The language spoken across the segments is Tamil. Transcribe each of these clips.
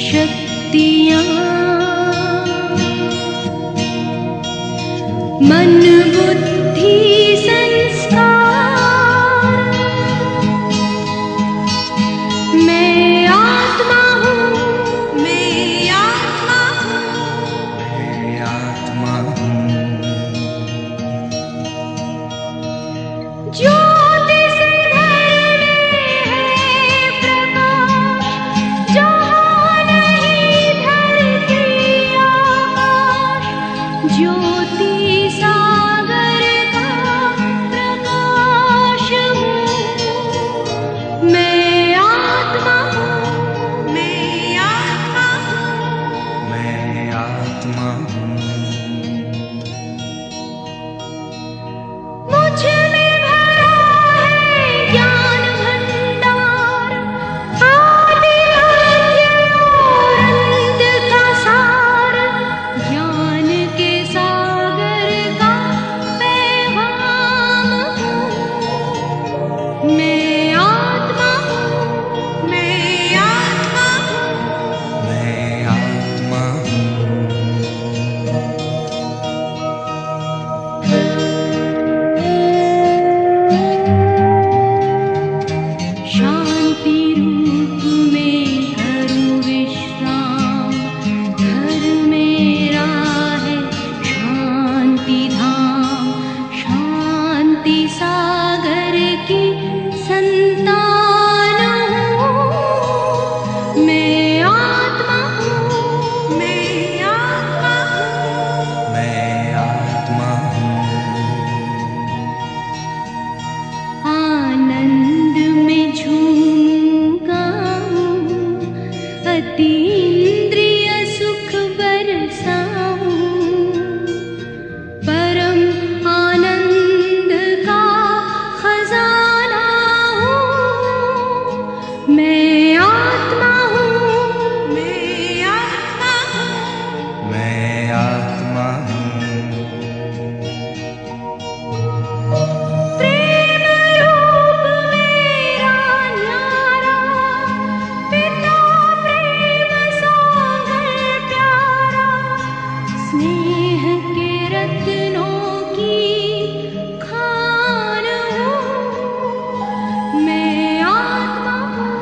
शक्तियाँ मन बुद्धि संस्कार, मैं आत्मा हूँ, मैं आत्मा हूँ, मैं आत्मा हूँ। ज्योति से घर में है प्रकाश, जहाँ नहीं धरती आकाश, ज्योति सागर का प्रकाश हूँ, मैं आत्मा हूँ, मैं आत्मा हूँ, मैं आत्मा हूँ। मुझ में भरा है ज्ञान भंडार, आदि मध्य और अंत का सार, ज्ञान के सागर का पैगाम हूँ, मैं आत्मा हूँ, मैं आत्मा हूँ, मैं आत्मा हूँ। शांति रूप में करूँ विश्राम, घर मेरा है शांति धाम, शांति सागर की संतान हूँ, मैं आत्मा हूँ, मैं आत्मा हूँ, मैं आत्मा हूँ। आनंद में झूमूं गाऊं, अतीन्द्रिय सुख बरसाऊं, परम आनंद का खजाना हूँ, मैं आत्मा हूँ, मैं आत्मा हूँ, मैं आत्मा हूँ। प्रेम रूप मेरा न्यारा, पिता प्रेम सागर प्यारा, स्नेह के रत्नों की खान हूँ, मैं आत्मा हूँ,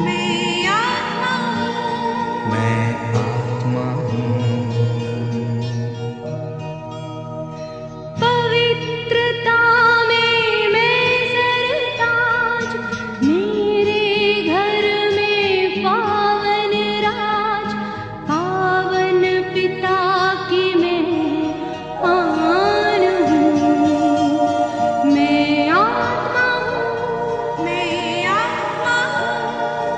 मैं आत्मा हूँ, मैं आत्मा हूँ। पवित्रता में मैं सरताज, मेरे घर में पावन राज, पावन पिता की मैं आन हूँ, मैं आत्मा हूँ, मैं आत्मा हूँ,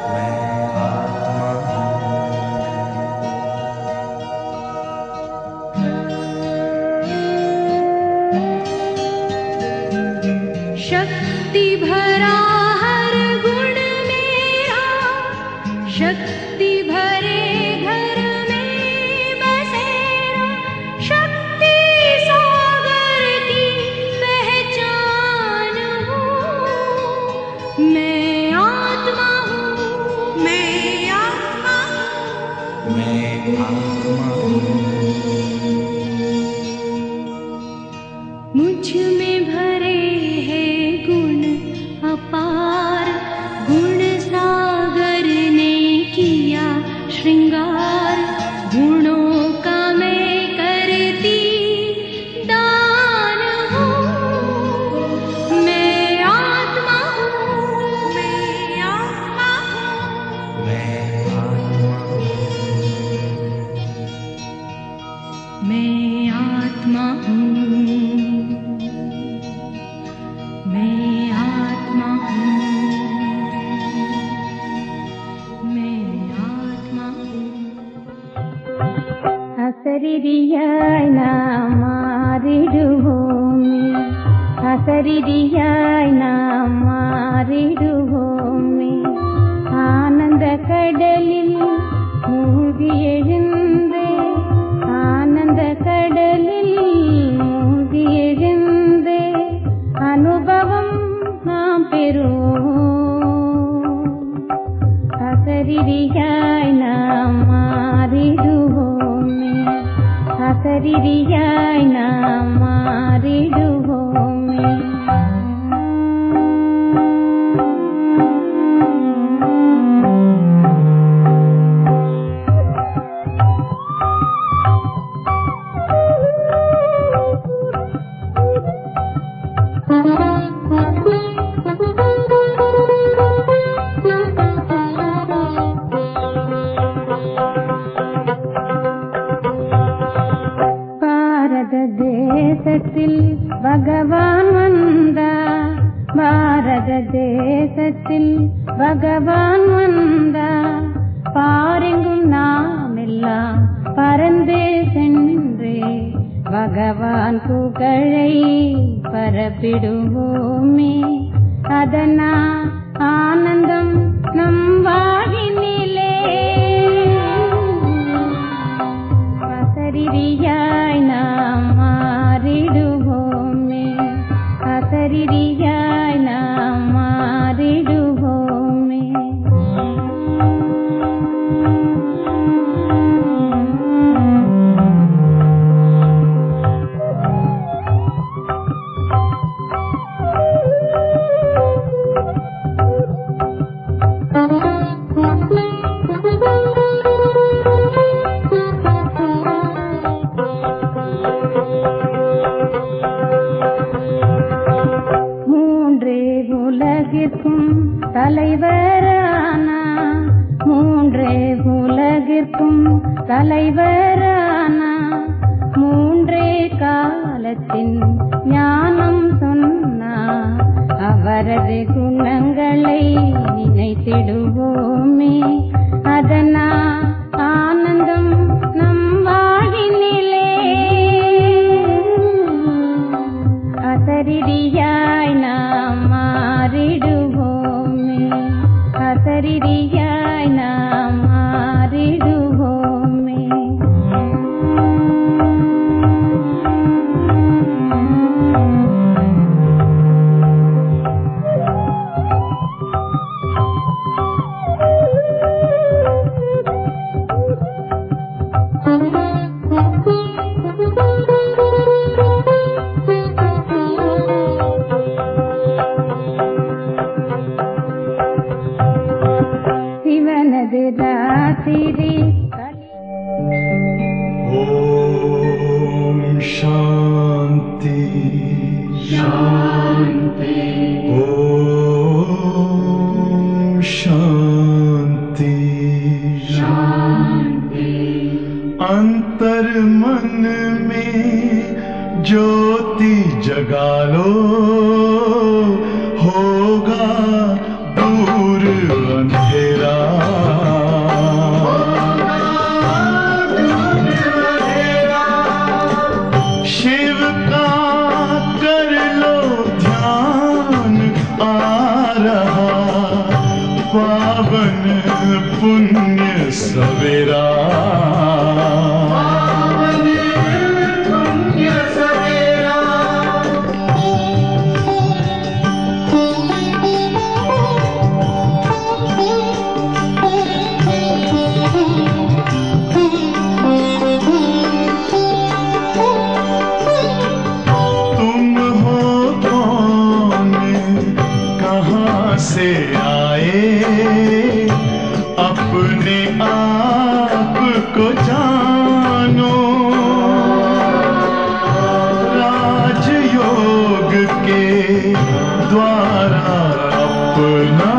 मैं आत्मा हूँ। शक्ति भरा हर गुण मेरा, शक्ति भरे घर में बसेरा, शक्ति सागर की पहचान हूँ, मैं आत्मा हूँ, मैं आत्मा हूँ, मैं आत्मा हूँ। मुझ में भरे हैं गुण अपार, गुण सागर ने किया श्रृंगार, गुणों का मैं करती दान हूँ, मैं आत्मा हूँ, मैं आत्मा हूँ, मैं आत्मा हूँ। मैं आत्मा हूँ, मैं आत्मा हूँ, मैं आत्मा हूँ। ಹಸರಿರಿಯಾಯ್ ನಾ ಮಾರಿಡುವೋಮಿ, ಹಸರಿರಿಯಾಯ್ ನಾ மாறிடுவோமே, ஆனந்த கடலில் மூழ்கி எழுந்தே, ஆனந்த கடலில் மூழ்கி எழுந்தே, அனுபவம் நாம் பெறுவோம். அசரியாய் நாம் மாறிடுவோமே, அசரியாய் நாம் மாறிடுவோமே. தேசத்தில் பகவான் வந்தார், பாரத தேசத்தில் பகவான் வந்தார். பாரெங்கும் நாம் எல்லாம் பறந்து சென்று பகவான் புகழை பரப்பிடுவோமே. அதனால் ஆனந்தம் நம் வாழ்வினிலே. அசரியாய் நாம் மாறிடுவோமே, அசரியாய் நாம் மாறிடுவோமே. தலைவரானா, மூன்றே உலகிற்கும் தலைவரானா. மூன்றே காலத்தின் ஞானம் சொன்னார், அவரது குணங்களை நினைத்திடுவோமே. அதனால் ஆனந்தம் நம் வாழ்வினிலே. அசரியாய் நாம் மாறிடுவோமே, அசரியாய் நாம் மாறிடுவோமே. சிவனது ராத்திரி ஓம் சாந்தி சாந்தி, ஓம் சாந்தி शांति। अंतर मन में ज्योति जगा लो, होगा दूर अंधेरा। शिव का कर लो ध्यान, आ रहा पावन पुण्य सवेरा। तुम हो कौन, कहाँ से आए, अपने आप को जानो। राजयोग के द्वारा अपना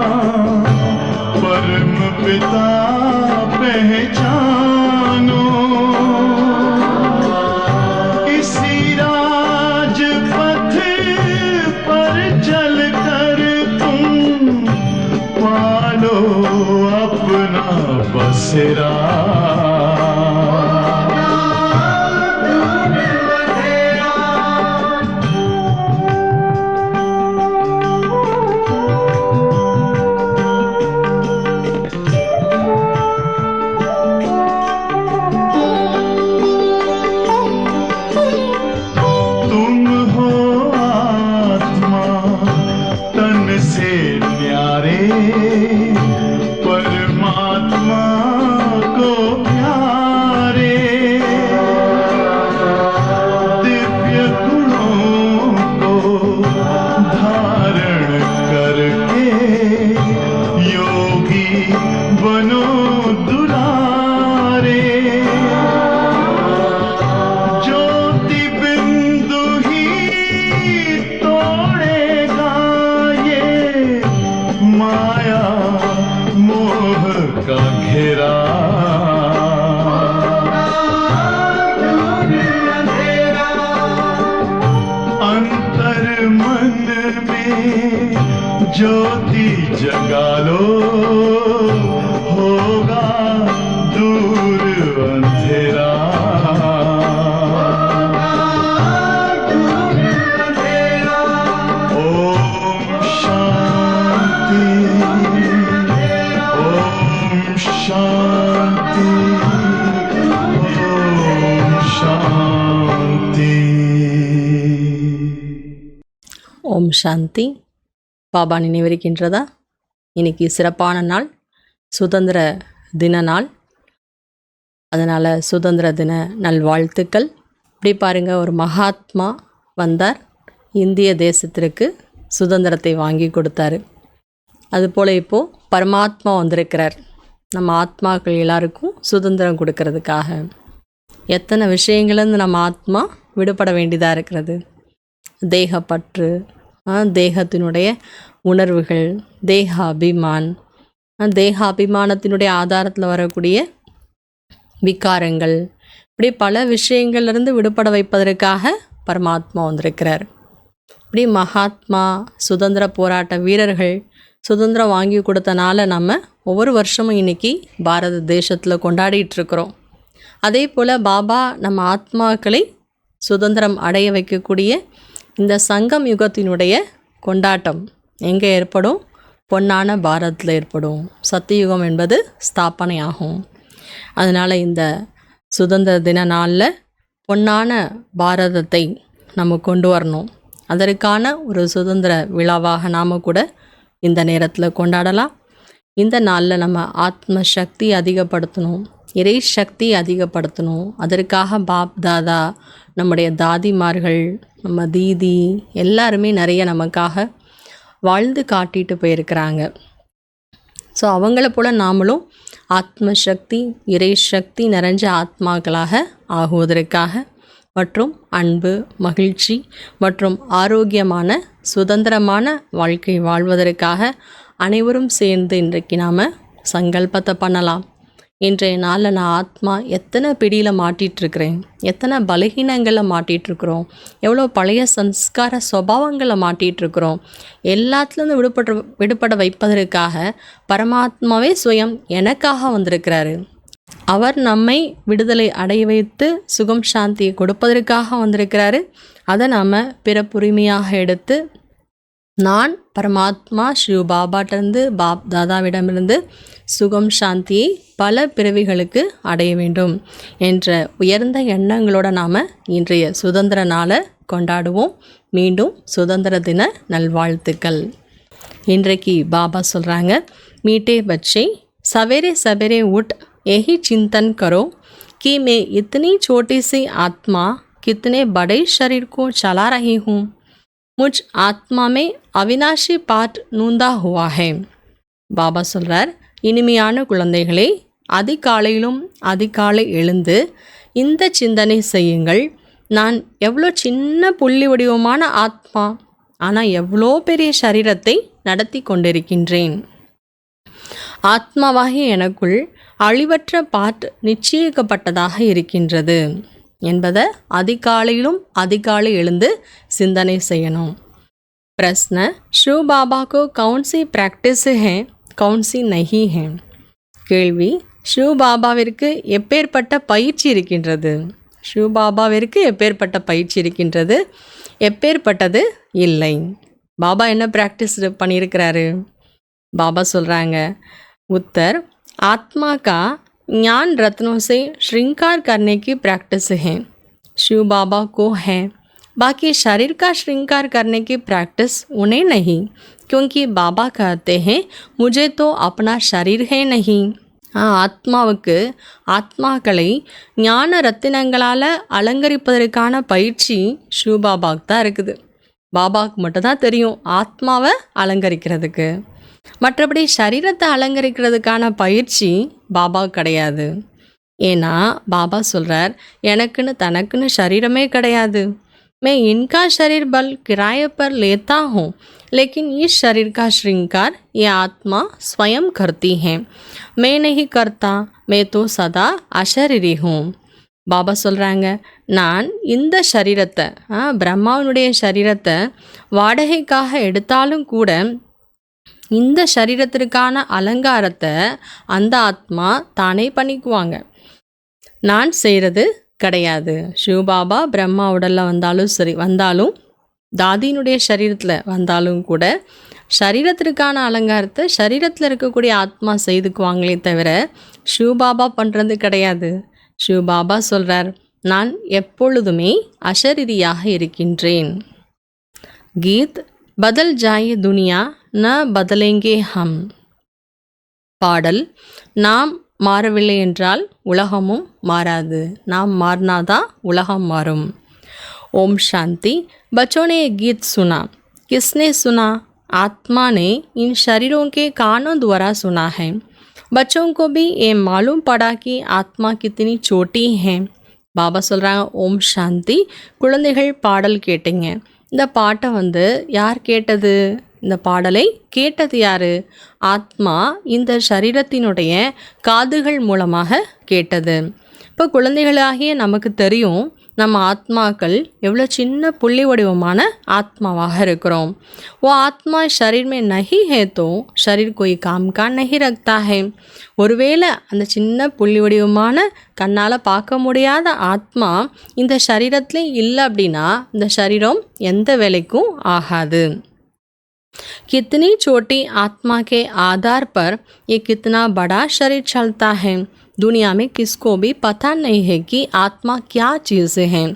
परम पिता पहचानो। इसी राजपथ पर चलकर तुम पालो अपना बसेरा। तुम हो आत्मा तन से न्यारे, परमात्मा दुलारे ज्योति बिंदु ही तोड़ेगा ये माया मोह का घेरा। अंतर मन में ज्योति जगा लो, होगा दूर अंधेरा। ओम शांति, ओम शांति, ओम शांति। ஓம் சாந்தி. பாபா நினைவிருக்கின்றதா? இன்னைக்கு சிறப்பான நாள், சுதந்திர தின நாள். அதனால் சுதந்திர தின நல்வாழ்த்துக்கள். இப்படி பாருங்கள், ஒரு மகாத்மா வந்தார், இந்திய தேசத்திற்கு சுதந்திரத்தை வாங்கி கொடுத்தாரு. அதுபோல் இப்போது பரமாத்மா வந்திருக்கிறார், நம்ம ஆத்மாக்கள் எல்லாருக்கும் சுதந்திரம் கொடுக்கறதுக்காக. எத்தனை விஷயங்கள்லேருந்து நம்ம ஆத்மா விடுபட வேண்டியதாக இருக்கிறது. தேகப்பற்று, தேகத்தினுடைய உணர்வுகள், தேக அபிமானத்தினுடைய ஆதாரத்தில் வரக்கூடிய விகாரங்கள், இப்படி பல விஷயங்கள்லேருந்து விடுபட வைப்பதற்காக பரமாத்மா வந்திருக்கிறார். இப்படி மகாத்மா, சுதந்திர போராட்ட வீரர்கள் சுதந்திரம் வாங்கி கொடுத்தனால நம்ம ஒவ்வொரு வருஷமும் இன்றைக்கி பாரத தேசத்தில் கொண்டாடிட்டுருக்குறோம். அதே போல் பாபா நம்ம ஆத்மாக்களை சுதந்திரம் அடைய வைக்கக்கூடிய இந்த சங்கம் யுகத்தினுடைய கொண்டாட்டம் எங்கே ஏற்படும்? பொன்னான பாரதத்தில் ஏற்படும். சத்தியுகம் என்பது ஸ்தாபனை ஆகும். அதனால் இந்த சுதந்திர தின நாளில் பொன்னான பாரதத்தை நம்ம கொண்டு வரணும். அதற்கான ஒரு சுதந்திர விழாவாக நாம் கூட இந்த நேரத்தில் கொண்டாடலாம். இந்த நாளில் நம்ம ஆத்ம சக்தி அதிகப்படுத்தணும், இறை சக்தி அதிகப்படுத்தணும். அதற்காக பாப் தாதா, நம்முடைய தாதிமார்கள், நம்ம தீதி எல்லாருமே நிறைய நமக்காக வாழ்ந்து காட்டிட்டு போயிருக்கிறாங்க. ஸோ அவங்கள போல் நாமளும் ஆத்ம சக்தி, இறை சக்தி நிறைஞ்ச ஆத்மாக்களாக ஆகுவதற்காக மற்றும் அன்பு, மகிழ்ச்சி மற்றும் ஆரோக்கியமான சுதந்திரமான வாழ்க்கை வாழ்வதற்காக அனைவரும் சேர்ந்து இன்றைக்கு நாம் சங்கல்பத்தை பண்ணலாம். இன்றைய நாளில் நான் ஆத்மா எத்தனை பிடியில் மாட்டிகிட்ருக்கிறேன், எத்தனை பலகீனங்களில் மாட்டிகிட்ருக்குறோம், எவ்வளோ பழைய சம்ஸ்கார சுபாவங்களை மாட்டிகிட்ருக்குறோம், எல்லாத்துலேருந்து விடுபட வைப்பதற்காக பரமாத்மாவே சுயம் எனக்காக வந்திருக்கிறாரு. அவர் நம்மை விடுதலை அடைய வைத்து சுகம் சாந்தியை கொடுப்பதற்காக வந்திருக்கிறாரு. அதை நாம் பிறப்புரிமையாக எடுத்து நான் பரமாத்மா சிவ பாபாட்டிருந்து, பாப் தாதாவிடமிருந்து சுகம் சாந்தியை பல பிறவிகளுக்கு அடைய வேண்டும் என்ற உயர்ந்த எண்ணங்களோட நாம் இன்றைய சுதந்திர நாளை கொண்டாடுவோம். மீண்டும் சுதந்திர தின நல்வாழ்த்துக்கள். இன்றைக்கு பாபா சொல்கிறாங்க, மீட்டே பச்சை सवेरे सवेरे उठ यही चिंतन करो कि मैं इतनी छोटी सी आत्मा कितने बड़े शरीर को चला रही हूँ। मुझ आत्मा में अविनाशी पाठ नूंदा हुआ है. பாபா சொல்கிறார், இனிமையான குழந்தைகளே, அதிகாலை எழுந்து இந்த சிந்தனை செய்யுங்கள். நான் எவ்வளோ சின்ன புள்ளி வடிவமான ஆத்மா, ஆனால் எவ்வளோ பெரிய சரீரத்தை நடத்தி கொண்டிருக்கின்றேன். ஆத்மாவாகிய எனக்குள் அழிவற்ற பாட் நிச்சயிக்கப்பட்டதாக இருக்கின்றது என்பதை அதிகாலை எழுந்து சிந்தனை செய்யணும். प्रश्न, शिव बाबा को कौन सी प्रैक्टिस है, कौन सी नहीं है? கேள்வி, சிவ பாபாவிற்கு எப்பேற்பட்ட பயிற்சி இருக்கின்றது? சிவ பாபாவிற்கு எப்பேற்பட்ட பயிற்சி இருக்கின்றது, எப்பேற்பட்டது இல்லை? பாபா என்ன ப்ராக்டிஸ் பண்ணியிருக்கிறாரு? பாபா சொல்கிறாங்க, उत्तर, आत्मा का ज्ञान रत्नों से श्रृंगार करने की प्रैक्टिस है, शिव बाबा को है। बाकी शरीर का श्रृंगार करने की प्रैक्टिस उन्हें नहीं, क्योंकि बाबा कहते हैं मुझे तो अपना शरीर है नहीं. ஆத்மாவுக்கு ஆத்மாக்களை ஞான ரத்தினங்களால் அலங்கரிப்பதற்கான பயிற்சி சிவபாபாவுக்கு தான் இருக்குது. பாபாவுக்கு மட்டும்தான் தெரியும் ஆத்மாவை அலங்கரிக்கிறதுக்கு. மற்றபடி சரீரத்தை அலங்கரிக்கிறதுக்கான பயிற்சி பாபா கிடையாது. ஏன்னா பாபா சொல்கிறார், எனக்குன்னு தனக்குன்னு शरीरமே கிடையாது. मैं इनका शरीर बल किराए पर लेता हूँ, लेकिन इस शरीर का श्रृंगार ये आत्मा स्वयं करती है. मैं नहीं करता, मैं तो सदा अशरीरी हूँ. பாபா சொல்கிறாங்க, நான் இந்த சரீரத்தை பிரம்மாவனுடைய சரீரத்தை வாடகைக்காக எடுத்தாலும் கூட இந்த சரீரத்திற்கான அலங்காரத்தை அந்த ஆத்மா தானே பண்ணிக்குவாங்க, நான் செய்கிறது கிடையாது. சிவபாபா பிரம்மா உடலில் வந்தாலும் தாதியினுடைய சரீரத்தில் வந்தாலும் கூட சரீரத்திற்கான அலங்காரத்தை சரீரத்தில் இருக்கக்கூடிய ஆத்மா செய்துக்குவாங்களே தவிர சிவபாபா பண்ணுறது கிடையாது. சிவபாபா சொல்கிறார், நான் எப்பொழுதுமே அஷரீரியாக இருக்கின்றேன். கீத் பதல் ஜாயே துனியா ந பதலேங்கே ஹம். பாடல், நாம் மாறவில்லை என்றால் உலகமும் மாறாது, நாம் மாறினாதான் உலகம் மாறும். ओम शांति। बच्चों ने ये गीत सुना, किसने सुना? आत्मा ने इन शरीरों के कानों द्वारा सुना है. बच्चों को भी ये मालूम पड़ा कि आत्मा कितनी छोटी है. பாபா சொல்கிறாங்க, ஓம் சாந்தி. குழந்தைகள் பாடல் கேட்டீங்க. இந்த பாட்டை யார் கேட்டது? இந்த பாடலை கேட்டது யார்? ஆத்மா இந்த சரீரத்தினுடைய காதுகள் மூலமாக கேட்டது. இப்போ குழந்தைகளாகிய நமக்கு தெரியும், நம்ம ஆத்மாக்கள் எவ்வளோ சின்ன புள்ளி வடிவமான ஆத்மாவாக இருக்கிறோம். वो आत्मा शरीर में नहीं है तो शरीर कोई काम का नहीं रखता है. ஒருவேளை அந்த சின்ன புள்ளி வடிவமான கண்ணால் பார்க்க முடியாத ஆத்மா இந்த சரீரத்தில் இல்லை அப்படின்னா இந்த சரீரம் எந்த வேலைக்கும் ஆகாது. कितनी छोटी आत्मा के आधार पर ये कितना बड़ा शरीर चलता है. दुनिया में किसको भी पता नहीं है कि आत्मा क्या चीज़ें हैं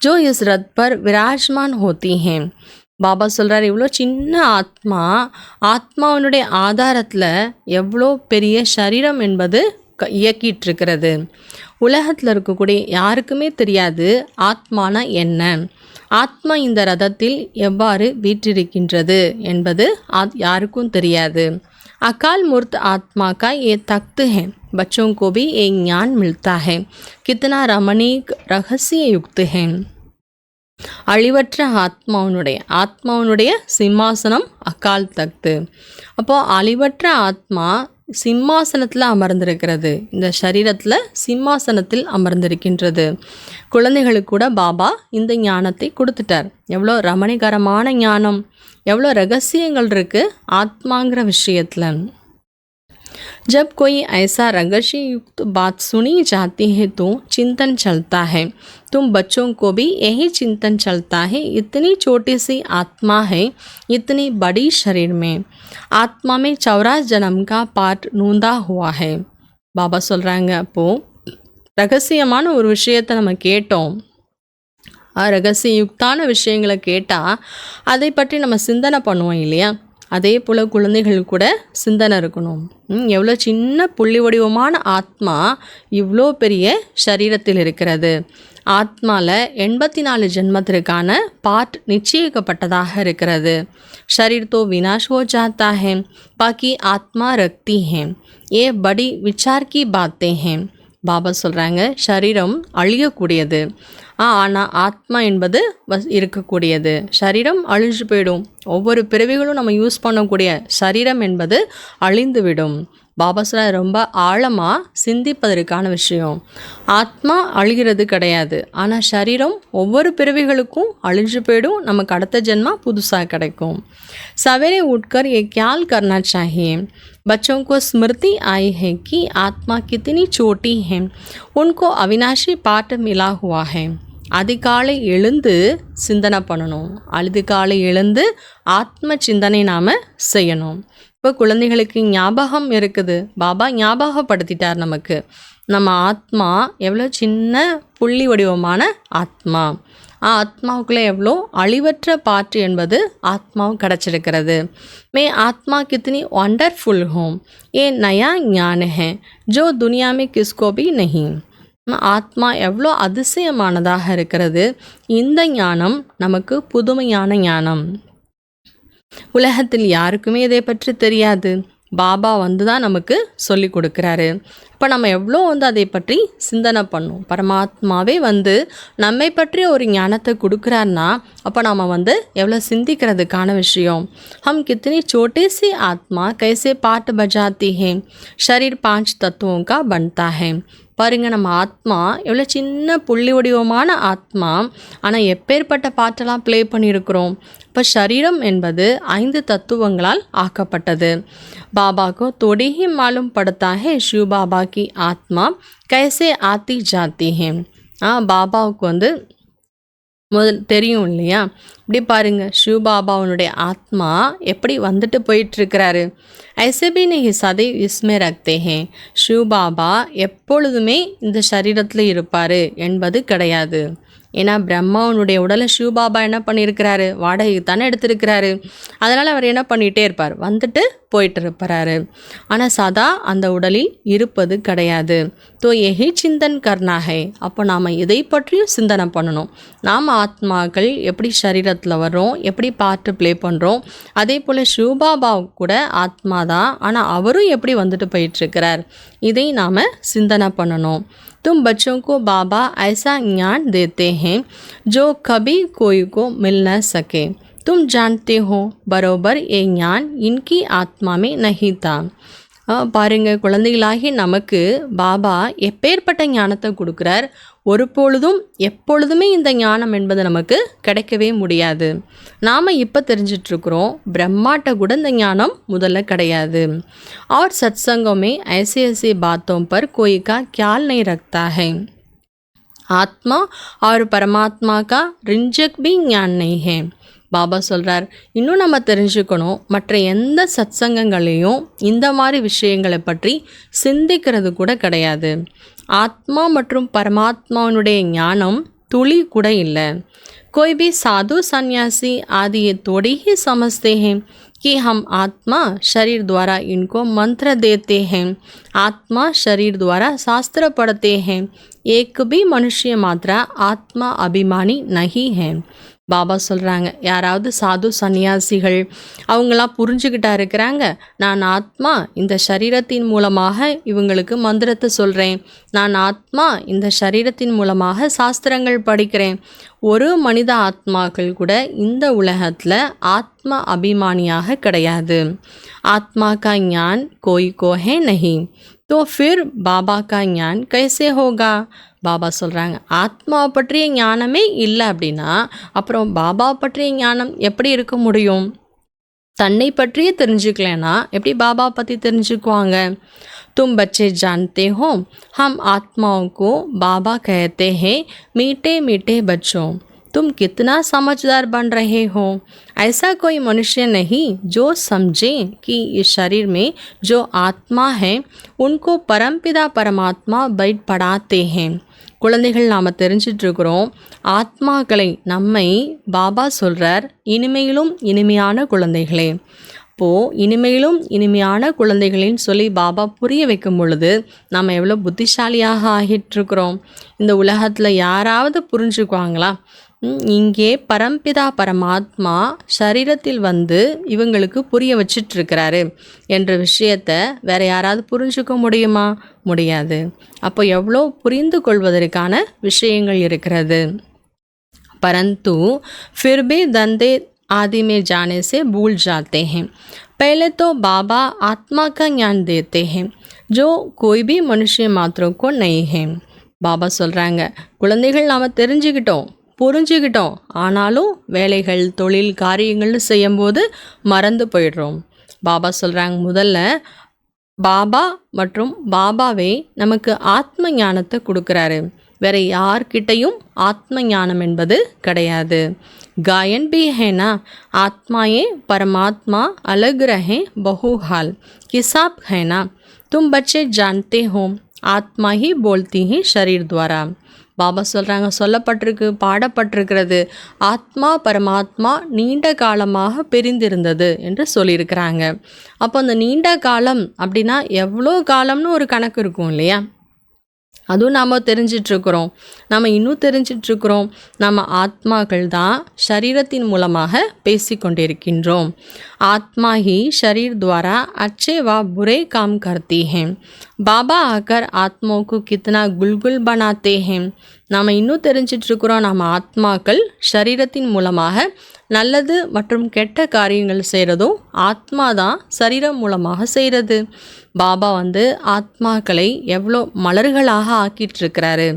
जो इस रथ पर विराजमान होती हैं. பாபா சொல்கிறார், இவ்வளோ சின்ன ஆத்மாவனுடைய ஆதாரத்தில் எவ்வளோ பெரிய சரீரம் என்பது இயக்கிட்டுருக்கிறது. உலகத்தில் இருக்கக்கூடிய யாருக்குமே தெரியாது ஆத்மானா என்ன, ஆத்மா இந்த ரதத்தில் எவ்வாறு வீற்றிருக்கின்றது என்பது யாருக்கும் தெரியாது. अकाल मूर्त आत्मा का ये तख्त है, बच्चों को भी एक ज्ञान मिलता है, कितना रमणीक रहस्य युक्त है. அழிவற்ற ஆத்மாவனுடைய சிம்மாசனம் அக்கால் தக்து. அப்போது அழிவற்ற ஆத்மா சிம்மாசனத்தில் அமர்ந்திருக்கிறது, இந்த சரீரத்தில் சிம்மாசனத்தில் அமர்ந்திருக்கின்றது. குழந்தைகளுக்கு கூட பாபா இந்த ஞானத்தை கொடுத்துட்டார். எவ்வளோ ரமணிகரமான ஞானம், எவ்வளோ ரகசியங்கள் இருக்குது ஆத்மாங்கிற விஷயத்தில். जब कोई ऐसा रहस्य युक्त बात सुनी जाती है तो चिंतन चलता है. तुम बच्चों को भी यही चिंतन चलता है, इतनी छोटी सी आत्मा है इतनी बड़ी शरीर में, आत्मा में 84 जन्म का पाठ नूंदा हुआ है. பாபா சொல்கிறாங்க, அப்போது ரகசியமான ஒரு விஷயத்தை நம்ம கேட்டோம், ரகசியயுக்தான விஷயங்களை கேட்டால் அதை பற்றி நம்ம சிந்தனை பண்ணுவோம் இல்லையா? அதே போல் குழந்தைகள் கூட சிந்தனை இருக்கணும். எவ்வளோ சின்ன புள்ளி வடிவமான ஆத்மா இவ்வளோ பெரிய சரீரத்தில் இருக்கிறது. ஆத்மாவில் 84 ஜென்மத்திற்கான பாட் நிச்சயிக்கப்பட்டதாக இருக்கிறது. शरीर तो विनाश हो जाता है, बाकी आत्मा रखती है, ये बड़ी विचार की बातें हैं. பாபா சொல்கிறாங்க, சரீரம் அழியக்கூடியது, ஆனால் ஆத்மா என்பது இருக்கக்கூடியது. சரீரம் அழிஞ்சு போயிடும். ஒவ்வொரு பிறவிகளும் நம்ம யூஸ் பண்ணக்கூடிய சரீரம் என்பது அழிந்துவிடும். பாபா சொல்ல ரொம்ப ஆழமாக சிந்திப்பதற்கான விஷயம். ஆத்மா அழிகிறது கிடையாது, ஆனால் சரீரம் ஒவ்வொரு பிறவிகளுக்கும் அழிஞ்சு போயிடும். நமக்கு அடுத்த ஜென்மா புதுசாக கிடைக்கும். सवेरे उठकर ये ख्याल करना चाहिए, बच्चों को स्मृति आई है कि आत्मा कितनी छोटी है, उनको अविनाशी पाठ मिला हुआ है. அதிகாலை எழுந்து சிந்தனை பண்ணணும். அதிகாலை எழுந்து ஆத்ம சிந்தனை நாம் செய்யணும். இப்போ குழந்தைகளுக்கு ஞாபகம் இருக்குது, பாபா ஞாபகப்படுத்திட்டார் நமக்கு. நம்ம ஆத்மா எவ்வளோ சின்ன புள்ளி வடிவமான ஆத்மா, ஆத்மாவுக்குள்ளே எவ்வளோ அழிவற்ற பாட்டு என்பது ஆத்மாவும் கிடச்சிருக்கிறது. மே ஆத்மா கித்தனி वंडरफुल हूँ, ये नया ज्ञान है जो दुनिया में किसको भी नहीं. ஆத்மா எவ்வளோ அதிசயமானதாக இருக்கிறது. இந்த ஞானம் நமக்கு புதுமையான ஞானம். உலகத்தில் யாருக்குமே இதை பற்றி தெரியாது. பாபா வந்து தான் நமக்கு சொல்லி கொடுக்குறாரு. இப்போ நம்ம எவ்வளோ அதை பற்றி சிந்தனை பண்ணோம். பரமாத்மாவே வந்து நம்மை பற்றி ஒரு ஞானத்தை கொடுக்குறாருன்னா அப்போ நம்ம எவ்வளோ சிந்திக்கிறதுக்கான விஷயம். ஹம் கித்தனி छोटे से आत्मा कैसे पाठ बजाती है, शरीर 5 तत्वों का बनता है. பாருங்க, நம்ம ஆத்மா எவ்வளோ சின்ன புள்ளி வடிவமான ஆத்மா, ஆனால் எப்பேற்பட்ட பாட்டெல்லாம் ப்ளே பண்ணியிருக்கிறோம். இப்போ சரீரம் என்பது 5 தத்துவங்களால் ஆக்கப்பட்டது. பாபாக்கோ थोड़ी ही मालूम पड़ता है शिव बाबा की आत्मा कैसे आती जाती है. பாபாவுக்கு முதல் தெரியும் இல்லையா? இப்படி பாருங்க, சிவ் பாபாவுடைய ஆத்மா எப்படி வந்துட்டு போயிட்டுருக்கிறாரு. ஐசே பி நீ சதை இஸ்மே ரக்தே ஹே. சிவ் பாபா எப்பொழுதுமே இந்த சரீரத்தில் இருப்பார் என்பது கிடையாது. ஏன்னா பிரம்மாவனுடைய உடலை சிவ் பாபா என்ன பண்ணியிருக்கிறாரு, வாடகைக்கு தானே எடுத்திருக்கிறாரு. அதனால் அவர் என்ன பண்ணிகிட்டே இருப்பார், வந்துட்டு போயிட்டு இருப்பாரு. ஆனால் சதா அந்த உடலில் இருப்பது கிடையாது. தோ எஹி சிந்தன் கர்னாகை. அப்போ நாம் இதை பற்றியும் சிந்தனை பண்ணணும். நாம் ஆத்மாக்கள் எப்படி சரீரத்தில் வர்றோம், எப்படி பாட்டு ப்ளே பண்ணுறோம், அதே போல் சிவ் பாபா கூட ஆத்மா தான், ஆனால் அவரும் எப்படி வந்துட்டு போயிட்டுருக்கிறார், இதை நாம் சிந்தனை பண்ணணும். तुम बच्चों को बाबा ऐसा ज्ञान देते हैं जो कभी कोई को मिल न सके. तुम जानते हो बरोबर ये ज्ञान इनकी आत्मा में नहीं था. பாருங்க, குழந்தைகளாகி நமக்கு பாபா எப்பேற்பட்ட ஞானத்தை கொடுக்குறார். எப்பொழுதுமே இந்த ஞானம் என்பது நமக்கு கிடைக்கவே முடியாது. நாம் இப்போ தெரிஞ்சிட்ருக்குறோம், பிரம்மாட்ட கூட இந்த ஞானம் முதல்ல கிடையாது. और सत्संगों में ऐसे ऐसे बातों पर कोई का ख्याल नहीं रखता है. आत्मा और परमात्मा का रिंजक भी ज्ञान नहीं है. பாபா சொல்கிறார், இன்னும் நம்ம தெரிஞ்சுக்கணும், மற்ற எந்த சத்சங்கங்களையும் இந்த மாதிரி விஷயங்களை பற்றி சிந்திக்கிறது கூட கிடையாது. ஆத்மா மற்றும் பரமாத்மாவினுடைய ஞானம் துளி கூட இல்லை. कोई भी साधु सन्यासी आदि ये थोड़ी ही समझते हैं कि हम आत्मा शरीर द्वारा इनको मंत्र देते हैं, आत्मा शरीर द्वारा शास्त्र पढ़ते हैं. एक भी मनुष्य मात्र आत्मा अभिमानी नहीं है. பாபா சொல்கிறாங்க, யாராவது சாது சன்னியாசிகள் அவங்களாம் புரிஞ்சுக்கிட்டா இருக்கிறாங்க, நான் ஆத்மா இந்த சரீரத்தின் மூலமாக இவங்களுக்கு மந்திரத்தை சொல்கிறேன், நான் ஆத்மா இந்த சரீரத்தின் மூலமாக சாஸ்திரங்கள் படிக்கிறேன். ஒரு மனித ஆத்மாக்கள் கூட இந்த உலகத்தில் ஆத்மா அபிமானியாக கிடையாது. ஆத்மா கா ஞான் கோய் கோ ஹே நஹி, तो फिर बाबा का ज्ञान कैसे होगा. பாபா சொல்கிறாங்க, ஆத்மாவை பற்றிய ஞானமே இல்லை அப்படின்னா அப்புறம் பாபா பற்றிய ஞானம் எப்படி இருக்க முடியும்? தன்னை பற்றியே தெரிஞ்சுக்கலன்னா எப்படி பாபா பற்றி தெரிஞ்சுக்குவாங்க? तुम बच्चे जानते हो हम आत्माओं को बाबा कहते हैं मीठे मीठे बच्चों. तुम कितना समझदार बन रहे हो. ऐसा कोई मनुष्य नहीं जो समझे कि इस शरीर में जो आत्मा है उनको परमपिता परमात्मा बैठ पढ़ाते हैं. குழந்தைகள் நாம் தெரிஞ்சிட்ருக்கிறோம், ஆத்மாக்களை நம்மை பாபா சொல்கிறார் இனிமையிலும் இனிமையான குழந்தைகளே. இப்போது இனிமையிலும் இனிமையான குழந்தைகளின்னு சொல்லி பாபா புரிய வைக்கும் பொழுது நம்ம எவ்வளோ புத்திசாலியாக ஆகிட்டுருக்குறோம். இந்த உலகத்தில் யாராவது புரிஞ்சுக்குவாங்களா? இங்கே பரம்பிதா பரமாத்மா சரீரத்தில் இவங்களுக்கு புரிய வச்சிட்ருக்கிறாரு என்ற விஷயத்தை வேறு யாராவது புரிஞ்சுக்க முடியுமா? முடியாது. அப்போ எவ்வளோ புரிந்து கொள்வதற்கான விஷயங்கள் இருக்கிறது. परंतु फिर भी धंधे आदि में जाने से भूल जाते हैं. पहले तो बाबा आत्मा का ज्ञान देते हैं जो कोई भी मनुष्य मात्रों को नहीं है. பாபா சொல்கிறாங்க, குழந்தைகள் நாம் புரிஞ்சுக்கிட்டோம், ஆனாலும் வேலைகள் தொழில் காரியங்கள்னு செய்யும்போது மறந்து போயிடுறோம். பாபா சொல்கிறாங்க, முதல்ல பாபா மற்றும் பாபாவே நமக்கு ஆத்ம ஞானத்தை கொடுக்குறாரு. வேறு யார்கிட்டையும் ஆத்ம ஞானம் என்பது கிடையாது. गायन भी है ना, आत्माएं परमात्मा अलग रहे बहुहाल किसाब है ना. तुम बच्चे जानते हो आत्मा ही बोलती है शरीर द्वारा. பாபா சொல்கிறாங்க, சொல்லப்பட்டிருக்கு, பாடப்பட்டிருக்கிறது, ஆத்மா பரமாத்மா நீண்ட காலமாக பிரிந்திருந்தது என்று சொல்லியிருக்கிறாங்க. அப்போ அந்த நீண்ட காலம் அப்படின்னா எவ்வளோ காலம்னு ஒரு கணக்கு இருக்கும் இல்லையா? அதுவும் நாம் தெரிஞ்சிட்ருக்குறோம். நம்ம இன்னும் தெரிஞ்சிட்ருக்குறோம், நம்ம ஆத்மாக்கள் தான் ஷரீரத்தின் மூலமாக பேசி கொண்டிருக்கின்றோம். ஆத்மா ही शरीर द्वारा अच्छे व बुरे काम करती हैं. बाबा आकर आत्माओं को कितना गुलगुल बनाते हैं. நாம் இன்னும் தெரிஞ்சிட்ருக்குறோம், நம்ம ஆத்மாக்கள் ஷரீரத்தின் மூலமாக நல்லது மற்றும் கெட்ட காரியங்கள் செய்கிறதும் ஆத்மா தான் சரீரம் மூலமாக செய்கிறது. பாபா ஆத்மாக்களை எவ்வளோ மலர்களாக ஆக்கிட்டுருக்கிறாரு.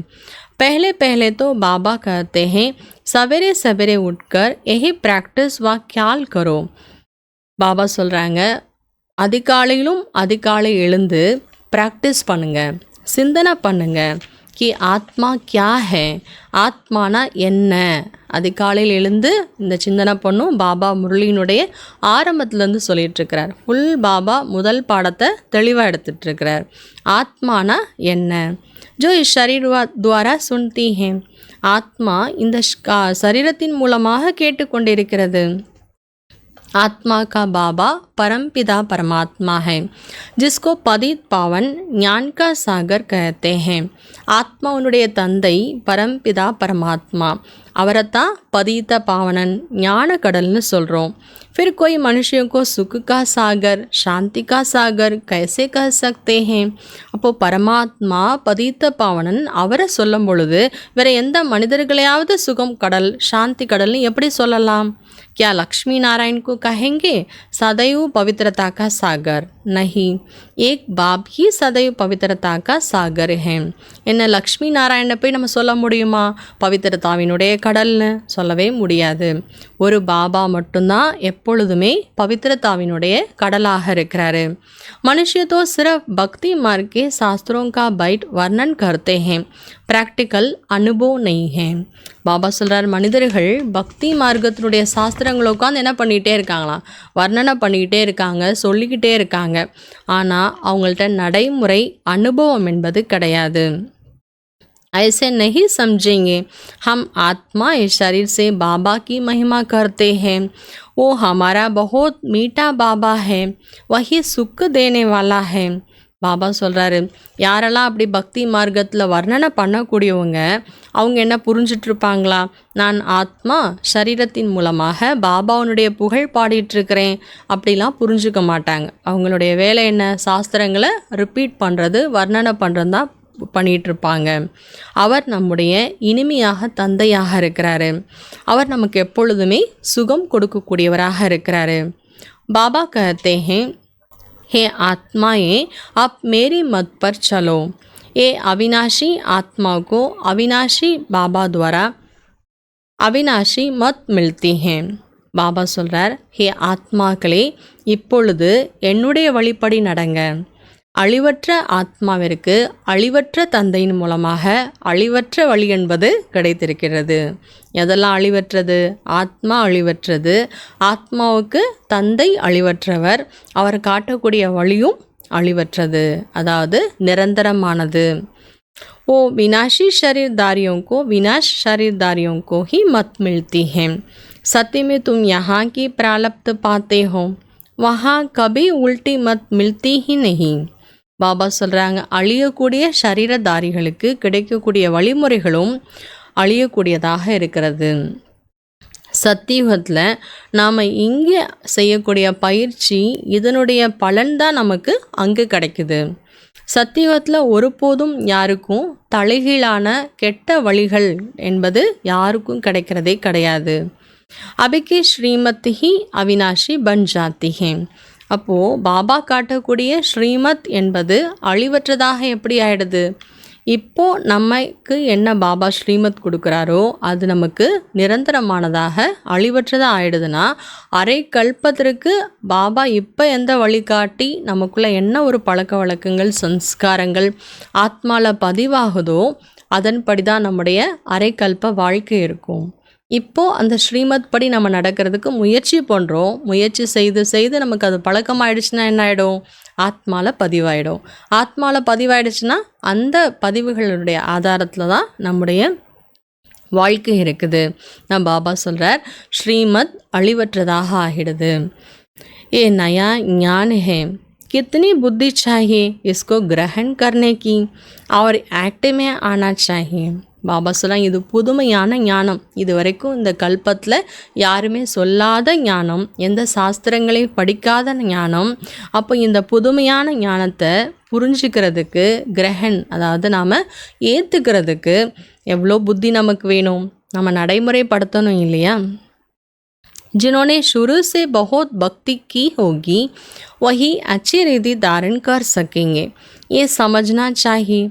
पहले पहले तो बाबा कहते हैं सवेरे सवेरे उठकर यही प्रैक्टिस व ख्याल करो. பாபா சொல்கிறாங்க, அதிகாலையிலும் அதிகாலை எழுந்து ப்ராக்டிஸ் பண்ணுங்க, சிந்தனை பண்ணுங்க. कि ஆத்மா क्या है, ஆத்மானா என்ன. அதிகாலையில் எழுந்து இந்த சிந்தனை பண்ணும். பாபா முரளியினுடைய ஆரம்பத்துலேருந்து சொல்லிகிட்ருக்கிறார். ஃபுல் பாபா முதல் பாடத்தை தெளிவாக எடுத்துகிட்ருக்கிறார். ஆத்மானா என்ன. जो इस शरीर द्वारा सुनती हैं, ஆத்மா இந்த சரீரத்தின் மூலமாக கேட்டுக்கொண்டிருக்கிறது. आत्मा का बाबा परमपिता परमात्मा है, जिसको पतित पावन ज्ञान का सागर कहते हैं. ஆத்மா உன்னுடைய தந்தை பரம்பிதா பரமாத்மா, அவரைத்தான் பதித்த பாவனன் ஞான கடல்னு சொல்கிறோம். फिर कोई मनुष्यों को सुख का सागर शांति का सागर कैसे कह सकते हैं. அப்போது பரமாத்மா பதித்த பாவனன் அவரை சொல்லும் பொழுது வேறு எந்த மனிதர்களையாவது சுகம் கடல் சாந்தி கடல்னு எப்படி சொல்லலாம். क्या लक्ष्मी नारायण को कहेंगे सदैव पवित्रता का सागर. नहीं, एक बाप ही सदैव पवित्रता का सागर है. என்ன லக்ஷ்மி நாராயணனை போய் நம்ம சொல்ல முடியுமா பவித்திரதாவினுடைய கடல்னு? சொல்லவே முடியாது. ஒரு பாபா மட்டும்தான் எப்பொழுதுமே பவித்திரதாவினுடைய கடலாக இருக்கிறாரு. मनुष्य तो सिर्फ भक्ति मार्ग के शास्त्रों का बैठ वर्णन करते हैं, प्रैक्टिकल अनुभव नहीं है. பாபா சொல்கிறார், மனிதர்கள் பக்தி மார்க்கத்தினுடைய சாஸ்திரங்களை உட்காந்து என்ன பண்ணிகிட்டே இருக்காங்களாம், வர்ணனை பண்ணிக்கிட்டே இருக்காங்க, சொல்லிக்கிட்டே இருக்காங்க. ஆனால் அவங்கள்ட்ட நடைமுறை அனுபவம் என்பது கிடையாது. ऐसे नहीं समझेंगे हम आत्मा इस शरीर से बाबा की महिमा करते हैं, वो हमारा बहुत मीठा बाबा है, वही सुख देने वाला है. பாபா சொல்கிறாரு, யாரெல்லாம் அப்படி பக்தி மார்க்கத்தில் வர்ணனை பண்ணக்கூடியவங்க அவங்க என்ன புரிஞ்சிட்ருப்பாங்களா, நான் ஆத்மா சரீரத்தின் மூலமாக பாபாவுனுடைய புகழ் பாடிட்டுருக்கிறேன் அப்படிலாம் புரிஞ்சுக்க மாட்டாங்க. அவங்களுடைய வேலை என்ன, சாஸ்திரங்களை ரிப்பீட் பண்ணுறது, வர்ணனை பண்ணுறது தான் பண்ணிகிட்ருப்பாங்க. அவர் நம்முடைய இனிமையாக தந்தையாக இருக்கிறாரு. அவர் நமக்கு எப்பொழுதுமே சுகம் கொடுக்கக்கூடியவராக இருக்கிறாரு. பாபா कहते हैं, हे आत्माएं आप मेरी मत पर चलो. ये अविनाशी आत्मा को अविनाशी बाबा द्वारा अविनाशी मत मिलती हैं. பாபா சொல்கிறார், ஹே ஆத்மாக்களே, இப்பொழுது என்னுடைய வழிப்படி நடங்க. அழிவற்ற ஆத்மாவிற்கு அழிவற்ற தந்தையின் மூலமாக அழிவற்ற வழி என்பது கிடைத்திருக்கிறது. எதெல்லாம் அழிவற்றது? ஆத்மா அழிவற்றது. ஆத்மாவுக்கு தந்தை அழிவற்றவர், அவர் காட்டக்கூடிய வழியும் அழிவற்றது, அதாவது நிரந்தரமானது. वो विनाशी शरीरदारियों को विनाश शरीरदारियों को ही मत मिलती है. सत्य में तुम यहाँ की प्रारब्ध पाते हो, वहाँ कभी उल्टी मत मिलती ही नहीं. பாபா சொல்கிறாங்க, அழியக்கூடிய சரீரதாரிகளுக்கு கிடைக்கக்கூடிய வழிமுறைகளும் அழியக்கூடியதாக இருக்கிறது. சத்தியுகத்தில் நாம் இங்கே செய்யக்கூடிய பயிற்சி இதனுடைய பலன்தான் நமக்கு அங்கே கிடைக்குது. சத்தியுகத்தில் ஒருபோதும் யாருக்கும் தலைகீழான கெட்ட வழிகள் என்பது யாருக்கும் கிடைக்கிறதே கிடையாது. அபிக்கு ஸ்ரீமத் ஹி அவினாஷி பன் ஜாத்தி ஹே. அப்போது பாபா காட்டக்கூடிய ஸ்ரீமத் என்பது அழிவற்றதாக எப்படி ஆயிடுது? இப்போது நமக்கு என்ன பாபா ஸ்ரீமத் கொடுக்குறாரோ அது நமக்கு நிரந்தரமானதாக அழிவற்றதாக ஆயிடுதுன்னா, அரை கல்பத்திற்கு பாபா இப்போ எந்த வழிகாட்டி நமக்குள்ளே என்ன ஒரு பழக்க வழக்கங்கள் சம்ஸ்காரங்கள் ஆத்மாவில் பதிவாகுதோ அதன்படி தான் நம்முடைய அரை கல்ப வாழ்க்கை இருக்கும். இப்போது அந்த ஸ்ரீமத் படி நம்ம நடக்கிறதுக்கு முயற்சி பண்ணுறோம். முயற்சி செய்து செய்து நமக்கு அது பழக்கமாயிடுச்சுன்னா என்ன ஆகிடும்? ஆத்மாவில் பதிவாயிடும். ஆத்மாவில் பதிவாயிடுச்சுன்னா அந்த பதிவுகளுடைய ஆதாரத்தில் தான் நம்முடைய வாழ்க்கை இருக்குது. நான் பாபா சொல்கிறார், ஸ்ரீமத் அழிவற்றதாக ஆகிடுது. ஏ நயா ஞான் ஹே कितनी बुद्धि चाहिए इसको ग्रहण करने की और एक्ट में आना चाहिए. பாபா சொல்லலாம், இது புதுமையான ஞானம், இது வரைக்கும் இந்த கல்பத்தில் யாருமே சொல்லாத ஞானம், எந்த சாஸ்திரங்களையும் படிக்காத ஞானம். அப்போ இந்த புதுமையான ஞானத்தை புரிஞ்சுக்கிறதுக்கு கிரகன், அதாவது நாம் ஏற்றுக்கிறதுக்கு எவ்வளோ புத்தி நமக்கு வேணும், நம்ம நடைமுறைப்படுத்தணும் இல்லையா. जिन्होंने शुरू से बहुत भक्ति की होगी वही अच्छी रिद्धि धारण कर सकेंगे. ये समझना चाहिए.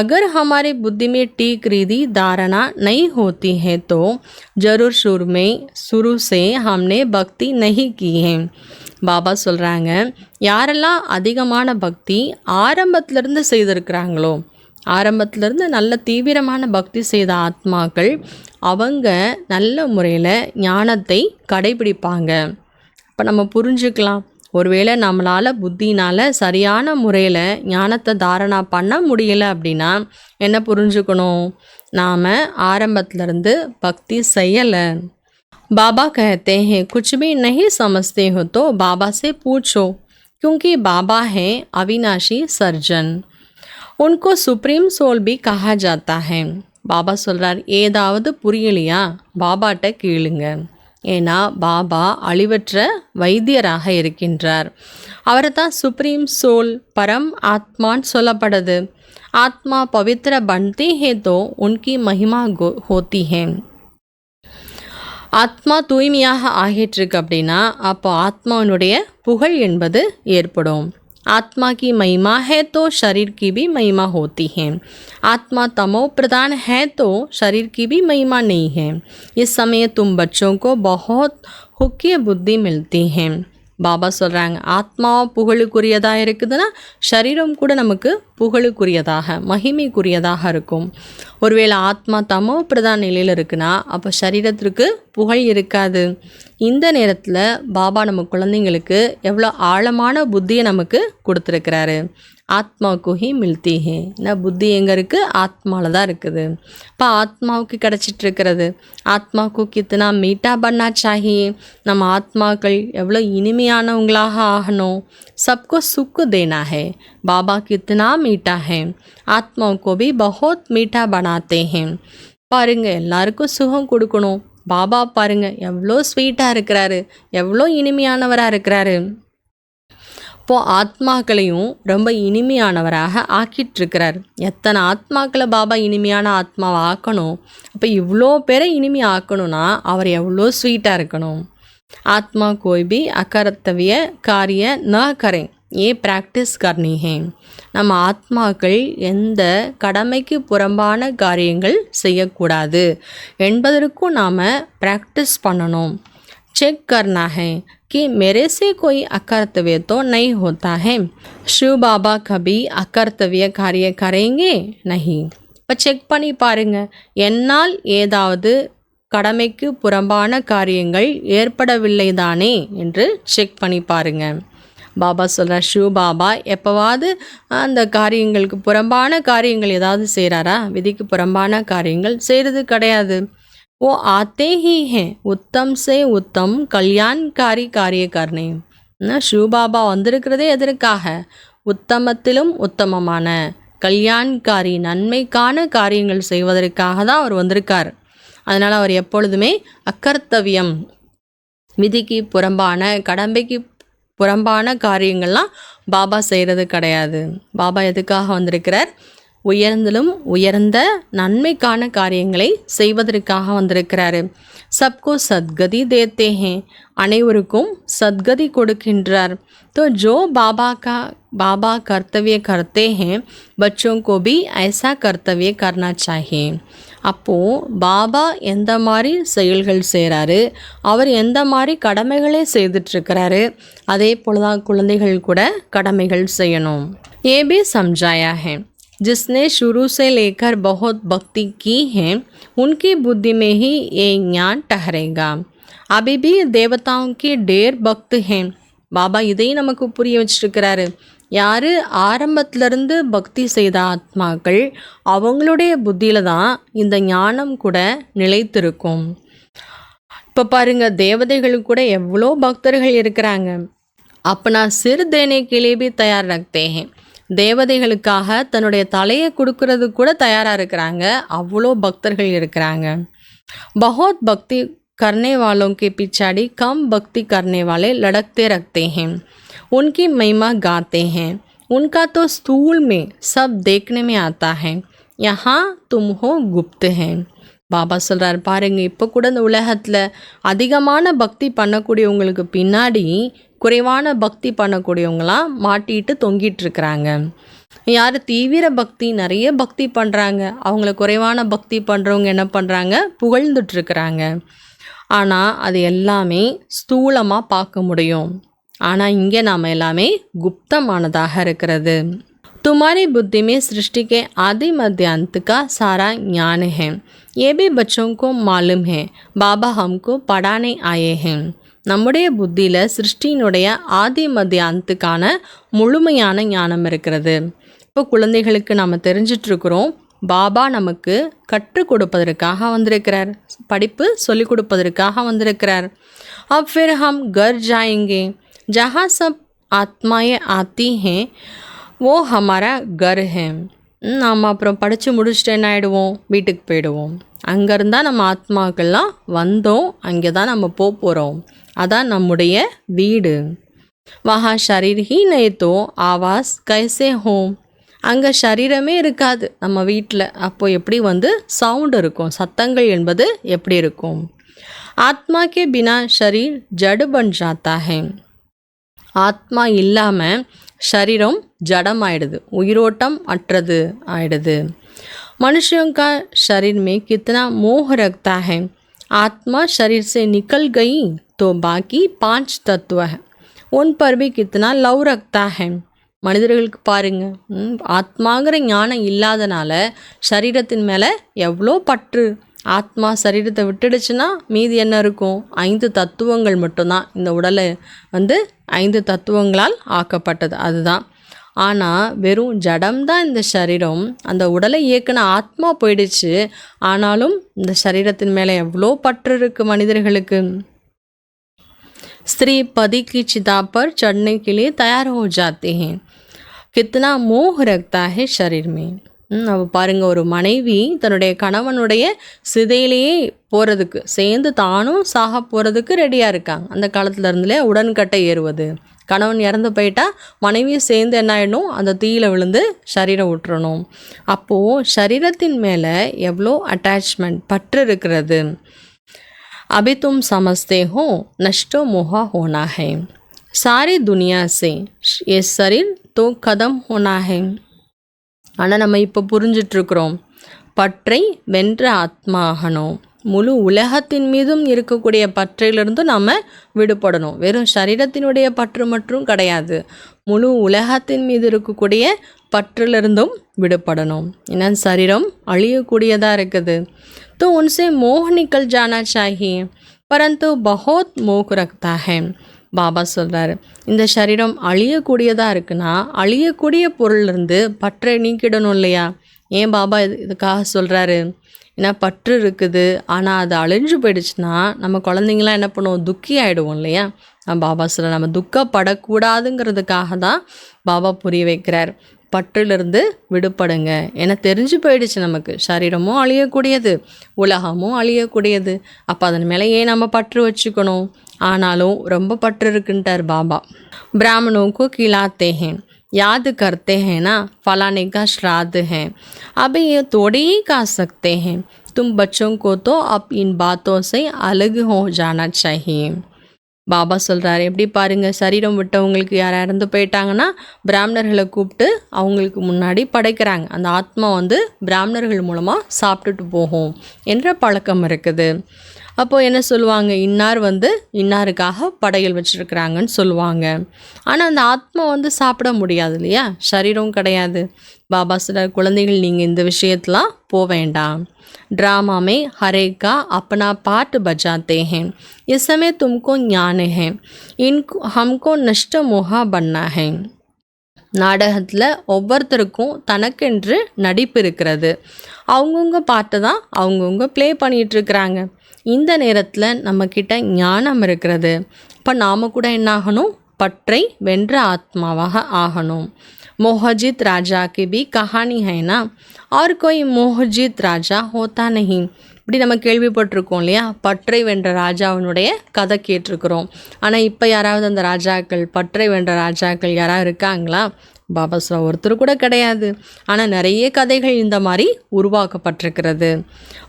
अगर हमारे बुद्धि में ठीक रिद्धि धारणा नहीं होती है तो जरूर शुरू से हमने भक्ति नहीं की है. பாபா சொல்கிறாங்க, யாரெல்லாம் அதிகமான பக்தி ஆரம்பத்திலேருந்து செய்திருக்கிறாங்களோ, ஆரம்பத்திலேருந்து நல்ல தீவிரமான பக்தி செய்த ஆத்மாக்கள் அவங்க நல்ல முறையில் ஞானத்தை கடைபிடிப்பாங்க. இப்போ நம்ம புரிஞ்சுக்கலாம், ஒருவேளை நம்மளால் புத்தினால் சரியான முறையில் ஞானத்தை தாரணா பண்ண முடியலை அப்படின்னா என்ன புரிஞ்சுக்கணும், நாம் ஆரம்பத்திலேருந்து பக்தி செய்யலை. बाबा कहते हैं कुछ भी नहीं समझते हो तो बाबा से पूछो, क्योंकि बाबा हैं अविनाशी सर्जन. उनको सुप्रीम सोल भी कहा जाता है. பாபா சொல்கிறார், ஏதாவது புரியலையா பாபாட்ட கேளுங்க, ஏன்னா பாபா அழிவற்ற வைத்தியராக இருக்கின்றார். அவரை தான் சுப்ரீம் சோல் பரம் ஆத்மான்னு சொல்லப்படுது. ஆத்மா பவித்ர பன்தி ஹே தோ உன்கி மகிமா ஹோத்தி ஹே. ஆத்மா தூய்மையாக ஆகிட்டிருக்கு அப்படின்னா அப்போ ஆத்மாவினுடைய புகழ் என்பது ஏற்படும். आत्मा की महिमा है तो शरीर की भी महिमा होती है. आत्मा तमो प्रधान है तो शरीर की भी महिमा नहीं है. इस समय तुम बच्चों को बहुत हुक्य बुद्धि मिलती है. பாபா சொல்கிறாங்க, ஆத்மாவும் புகழுக்குரியதாக இருக்குதுன்னா சரீரம் கூட நமக்கு புகழுக்குரியதாக மகிமைக்குரியதாக இருக்கும். ஒருவேளை ஆத்மா தமோ பிரதான நிலையில் இருக்குன்னா அப்போ சரீரத்திற்கு புகழ் இருக்காது. இந்த நேரத்தில் பாபா நம்ம குழந்தைங்களுக்கு எவ்வளோ ஆழமான புத்தியை நமக்கு கொடுத்துருக்கிறாரு. ஆத்மாவுக்கு ஹி மில்தி ஹே. ஏன்னா புத்தி எங்கே இருக்குது, ஆத்மாவில் தான் இருக்குது. இப்போ ஆத்மாவுக்கு கிடச்சிட்ருக்கிறது. ஆத்மாவுக்கு கித்தனா மீட்டா பண்ணா சாஹியே. நம்ம ஆத்மாக்கள் எவ்வளோ இனிமையானவங்களாக ஆகணும். சப்கோ சுக்கு தேனா ஹே. பாபா கித்தனா மீட்டா ஹே. ஆத்மாவுக்கு பி பஹுத் மீட்டா பனாத்தே ஹே. பாருங்க, எல்லாருக்கும் சுகம் கொடுக்கணும். பாபா பாருங்க எவ்வளோ ஸ்வீட்டாக இருக்கிறாரு, எவ்வளோ இனிமையானவராக இருக்கிறாரு. இப்போது ஆத்மாக்களையும் ரொம்ப இனிமையானவராக ஆக்கிட்டுருக்கிறார். எத்தனை ஆத்மாக்களை பாபா இனிமையான ஆத்மாவை ஆக்கணும். அப்போ இவ்வளோ பேரை இனிமை ஆக்கணும்னா அவர் எவ்வளோ ஸ்வீட்டாக இருக்கணும். ஆத்மா கோய் பி அகர்த்தவிய காரிய ந கரேன், ஏ ப்ராக்டிஸ் கர்னி ஹே. நம்ம ஆத்மாக்கள் எந்த கடமைக்கு புறம்பான காரியங்கள் செய்யக்கூடாது என்பதற்கும் நாம் ப்ராக்டிஸ் பண்ணணும். चेक करना है कि मेरे से कोई अकर्तव्य तो नहीं होता है. शिव बाबा कभी अकर्तव्य कार्य करेंगे नहीं. இப்போ செக் பண்ணி பாருங்க, என்னால் ஏதாவது கடமைக்கு புறம்பான காரியங்கள் ஏற்படவில்லை தானே என்று செக் பண்ணி பாருங்க. பாபா சொல்கிறார், ஷிவ் பாபா எப்போவாது அந்த காரியங்களுக்கு புறம்பான காரியங்கள் ஏதாவது செய்கிறாரா? விதிக்கு புறம்பான காரியங்கள் செய்கிறது கிடையாது. वो आते ही हैं उत्तम से उत्तम कल्याणकारी कार्य करने. शिव बाबा வந்திருக்கிறதே எதற்காக? உத்தமத்திலும் உத்தமமான கல்யாண்காரி நன்மைக்கான காரியங்கள் செய்வதற்காக தான் அவர் வந்திருக்கார். அதனால் அவர் எப்பொழுதுமே அக்கர்த்தவியம், விதிக்கு புறம்பான கடமைக்கு புறம்பான காரியங்கள்லாம் பாபா செய்கிறது கிடையாது. பாபா எதுக்காக வந்திருக்கிறார்? உயர்ந்திலும் உயர்ந்த நன்மைக்கான காரியங்களை செய்வதற்காக வந்திருக்கிறாரு. சப்கோ சத்கதி தேத்தே ஹே. அனைவருக்கும் சத்கதி கொடுக்கின்றார். तो जो बाबा कर्तव्य करते हैं बच्चों को भी ऐसा कर्तव्य करना चाहिए. அப்போது பாபா எந்த மாதிரி செயல்கள் செய்கிறாரு, அவர் எந்த மாதிரி கடமைகளே செய்துட்ருக்கிறாரு, அதே போல் தான் குழந்தைகள் கூட கடமைகள் செய்யணும். ये भी समझाया है, जिसने शुरू से लेकर बहुत भक्ति की है उनकी बुद्धि में ही ये ज्ञान ठहरेगा. अभी भी देवताओं के ढेर भक्त हैं. பாபா இதையும் நமக்கு புரிய வச்சிருக்கிறாரு. யார் ஆரம்பத்திலிருந்து பக்தி செய்த ஆத்மாக்கள் அவங்களுடைய புத்தியில் தான் இந்த ஞானம் கூட நிலைத்திருக்கும். இப்போ பாருங்கள், தேவதைகள் கூட எவ்வளோ பக்தர்கள் இருக்கிறாங்க. अपना सिर देने के लिए भी तैयार रखते हैं. தேவதைகளுக்காக தன்னுடைய தலையை கொடுக்கறது கூட தயாராக இருக்கிறாங்க. அவ்வளோ பக்தர்கள் இருக்கிறாங்க. बहुत भक्ति करने वालों के पिछाड़ी कम भक्ति करने वाले लड़कते रखते हैं. उनकी महिमा गाते हैं. उनका तो स्थूल में सब देखने में आता है. यहाँ तुम हो गुप्त हैं. பாபா சொல்கிறார், பாருங்க, இப்போ கூட இந்த உலகத்தில் அதிகமான பக்தி பண்ணக்கூடியவங்களுக்கு பின்னாடி குறைவான பக்தி பண்ணக்கூடியவங்களாம் மாட்டிட்டு தொங்கிட்டு இருக்கிறாங்க. யார் தீவிர பக்தி நிறைய பக்தி பண்ணுறாங்க, அவங்கள குறைவான பக்தி பண்ணுறவங்க என்ன பண்ணுறாங்க, புகழ்ந்துட்டுருக்குறாங்க. ஆனால் அது எல்லாமே ஸ்தூலமாக பார்க்க முடியும். ஆனால் இங்கே நாம் எல்லாமே குப்தமானதாக இருக்கிறது. तुम्हारी बुद्धि में सृष्टि के आदि मध्य अंत का सारा ज्ञान है. ये भी बच्चों को मालूम है. बाबा हमको पढ़ाने आए हैं. நம்முடைய புத்தியில் சிருஷ்டியினுடைய ஆதி மத்திய அந்துக்கான முழுமையான ஞானம் இருக்கிறது. இப்போ குழந்தைகளுக்கு நாம் தெரிஞ்சிட்ருக்குறோம், பாபா நமக்கு கற்றுக் கொடுப்பதற்காக வந்திருக்கிறார், படிப்பு சொல்லிக் கொடுப்பதற்காக வந்திருக்கிறார். अब फिर हम घर जाएंगे जहाँ सब आत्माएं आती हैं वो हमारा घर है. நாம் அப்புறம் படித்து முடிச்சுட்டு என்ன ஆகிடுவோம், வீட்டுக்கு போயிடுவோம். அங்கேருந்தான் நம்ம ஆத்மாக்கள்லாம் வந்தோம், அங்கே தான் நம்ம போகிறோம். அதான் நம்முடைய வீடு. வஹா ஷரீர் ஹி நே தோ ஆவாஸ் கைசே ஹோம். அங்கே சரீரமே இருக்காது நம்ம வீட்டில். அப்போ எப்படி சவுண்ட் இருக்கும், சத்தங்கள் என்பது எப்படி இருக்கும். ஆத்மா கே பினா ஷரீர் ஜடு பன் ஜாத்தா ஹை. ஆத்மா இல்லாமல் शरीरम जड़म आइடுது, उयरोटम अट्रது आइடுது. मनुष्यों का शरीर में कितना मोह रखता है. आत्मा शरीर से निकल गई तो बाकी 5 तत्व है, उन पर भी कितना लव रखता है. மனிதர்களுக்கு பாருங்க, ஆத்மாங்கிற ஞானம் இல்லாதனால சரீரத்தின் மேலே எவ்வளோ பற்று. ஆத்மா சரீரத்தை விட்டுடுச்சுன்னா மீதி என்ன இருக்கும், 5 தத்துவங்கள் மட்டும்தான். இந்த உடலை 5 தத்துவங்களால் ஆக்கப்பட்டது, அதுதான். ஆனால் வெறும் ஜடம்தான் இந்த சரீரம். அந்த உடலை இயக்குன ஆத்மா போயிடுச்சு. ஆனாலும் இந்த சரீரத்தின் மேலே எவ்வளோ பற்று இருக்குது மனிதர்களுக்கு. स्त्री पति की चिता पर चढ़ने के लिए तैयार हो जाते हैं. कितना मोह रखता है शरीर में. அவ பாருங்கள், ஒரு மனைவி தன்னுடைய கணவனுடைய சிதையிலேயே போகிறதுக்கு சேர்ந்து தானும் சாக போகிறதுக்கு ரெடியாக இருக்காங்க. அந்த காலத்தில் இருந்துலே உடன்கட்டை ஏறுவது. கணவன் இறந்து போயிட்டா மனைவியும் சேர்ந்து என்ன ஆகிடணும், அந்த தீயில விழுந்து சரீரம் விட்டுறணும். அப்போது சரீரத்தின் மேலே எவ்வளோ அட்டாச்மெண்ட், பற்று இருக்கிறது. अभी तुम समझते हो नष्टो मोहा होना है. सारी दुनिया से ये शरीर तो खत्म होना है. ஆனால் நம்ம இப்போ புரிஞ்சிட்ருக்குறோம், பற்றை வென்ற ஆத்மா ஆகணும். முழு உலகத்தின் மீதும் இருக்கக்கூடிய பற்றையிலிருந்தும் நம்ம விடுபடணும். வெறும் சரீரத்தினுடைய பற்று மட்டும் கிடையாது, முழு உலகத்தின் மீது இருக்கக்கூடிய பற்றிலிருந்தும் விடுபடணும். ஏன்னா சரீரம் அழியக்கூடியதாக இருக்குது. तो उनसे मोह निकल जाना चाहिए, परंतु बहुत मोह रखता है. பாபா சொல்கிறார், இந்த சரீரம் அழியக்கூடியதாக இருக்குன்னா அழியக்கூடிய பொருளிலிருந்து பற்றை நீக்கிடணும் இல்லையா. ஏன் பாபா இதுக்காக சொல்கிறாரு, ஏன்னா பற்று இருக்குது, ஆனால் அது அழிஞ்சு போயிடுச்சுன்னா நம்ம குழந்தைங்களாம் என்ன பண்ணுவோம், துக்கி ஆகிடுவோம் இல்லையா. பாபா சொல்கிறார், நம்ம துக்கப்படக்கூடாதுங்கிறதுக்காக தான் பாபா புரிய வைக்கிறார். பற்றிலிருந்து விடுபடுங்க. ஏன்னா தெரிஞ்சு போயிடுச்சு நமக்கு, சரீரமும் அழியக்கூடியது, உலகமும் அழியக்கூடியது. அப்போ அதன் மேலே ஏன் நம்ம பற்று வச்சுக்கணும். ஆனாலும் ரொம்ப பற்று இருக்குன்ட்டார் பாபா. ब्राह्मणों को खिलाते हैं, याद करते हैं ना, फलाने का श्राद्ध है, अब ये थोड़ी ही खा सकते हैं. तुम बच्चों को तो अब इन बातों से अलग हो जाना चाहिए. பாபா சொல்கிறாரு, எப்படி பாருங்கள், சரீரம் விட்டவங்களுக்கு யாராக இறந்து போயிட்டாங்கன்னா பிராமணர்களை கூப்பிட்டு அவங்களுக்கு முன்னாடி படைக்கிறாங்க. அந்த ஆத்மா பிராமணர்கள் மூலமாக சாப்பிட்டுட்டு போகும் என்ற பழக்கம் இருக்குது. அப்போது என்ன சொல்லுவாங்க, இன்னார் இன்னாருக்காக படையல் வச்சுருக்குறாங்கன்னு சொல்லுவாங்க. ஆனால் அந்த ஆத்மா சாப்பிட முடியாது இல்லையா, சரீரம் கிடையாது. பாபா சொல்ற, குழந்தைகள் நீங்கள் இந்த விஷயத்தெலாம் போக வேண்டாம். ड्रामा में हर एक का अपना पार्ट बजाते हैं. इस समय तुमको ज्ञान है, इनको हमको नष्ट मोहा बनना है. நாடகத்தில் ஒவ்வொருத்தருக்கும் தனக்கென்று நடிப்பு இருக்கிறது. அவங்கவுங்க பாட்டை தான் அவங்கவுங்க ப்ளே பண்ணிகிட்ருக்குறாங்க. இந்த நேரத்தில் நம்மக்கிட்ட ஞானம் இருக்கிறது. இப்போ நாம் கூட என்ன ஆகணும், பற்றை வென்ற ஆத்மாவாக ஆகணும். मोहजित राजा की भी कहानी है ना, और कोई मोहजित राजा होता नहीं. இப்படி நம்ம கேள்விப்பட்டிருக்கோம் இல்லையா, பற்றை வென்ற ராஜாவினுடைய கதை கேட்டிருக்கிறோம். ஆனால் இப்போ யாராவது அந்த ராஜாக்கள், பற்றை வென்ற ராஜாக்கள் யாராவது இருக்காங்களா? பாபா சொல்ல ஒருத்தர் கூட கிடையாது. ஆனால் நிறைய கதைகள் இந்த மாதிரி உருவாக்கப்பட்டிருக்கிறது.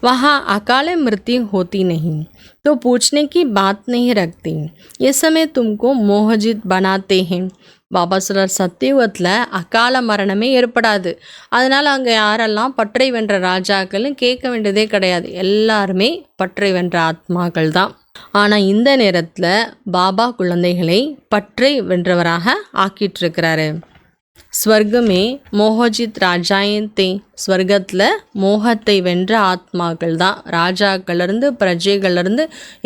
वहाँ अकाल मृत्यु होती नहीं तो पूछने की बात नहीं रखती, ये समय तुमको मोहजित बनाते हैं. பாபா சொல்றார், சத்தியுகத்தில் அகால மரணமே ஏற்படாது. அதனால் அங்கே யாரெல்லாம் பற்றை வென்ற ராஜாக்கள்னு கேட்க வேண்டியதே கிடையாது. எல்லாருமே பற்றை வென்ற ஆத்மாக்கள் தான். ஆனால் இந்த நேரத்தில் பாபா குழந்தைகளை பற்றை வென்றவராக ஆக்கிட்டுருக்கிறாரு. ஸ்வர்கமே மோகஜித் ராஜாயந்தே, ஸ்வர்க்கத்தில் மோகத்தை வென்ற ஆத்மாக்கள் தான். ராஜாக்கள்லேருந்து பிரஜைகள்லேருந்து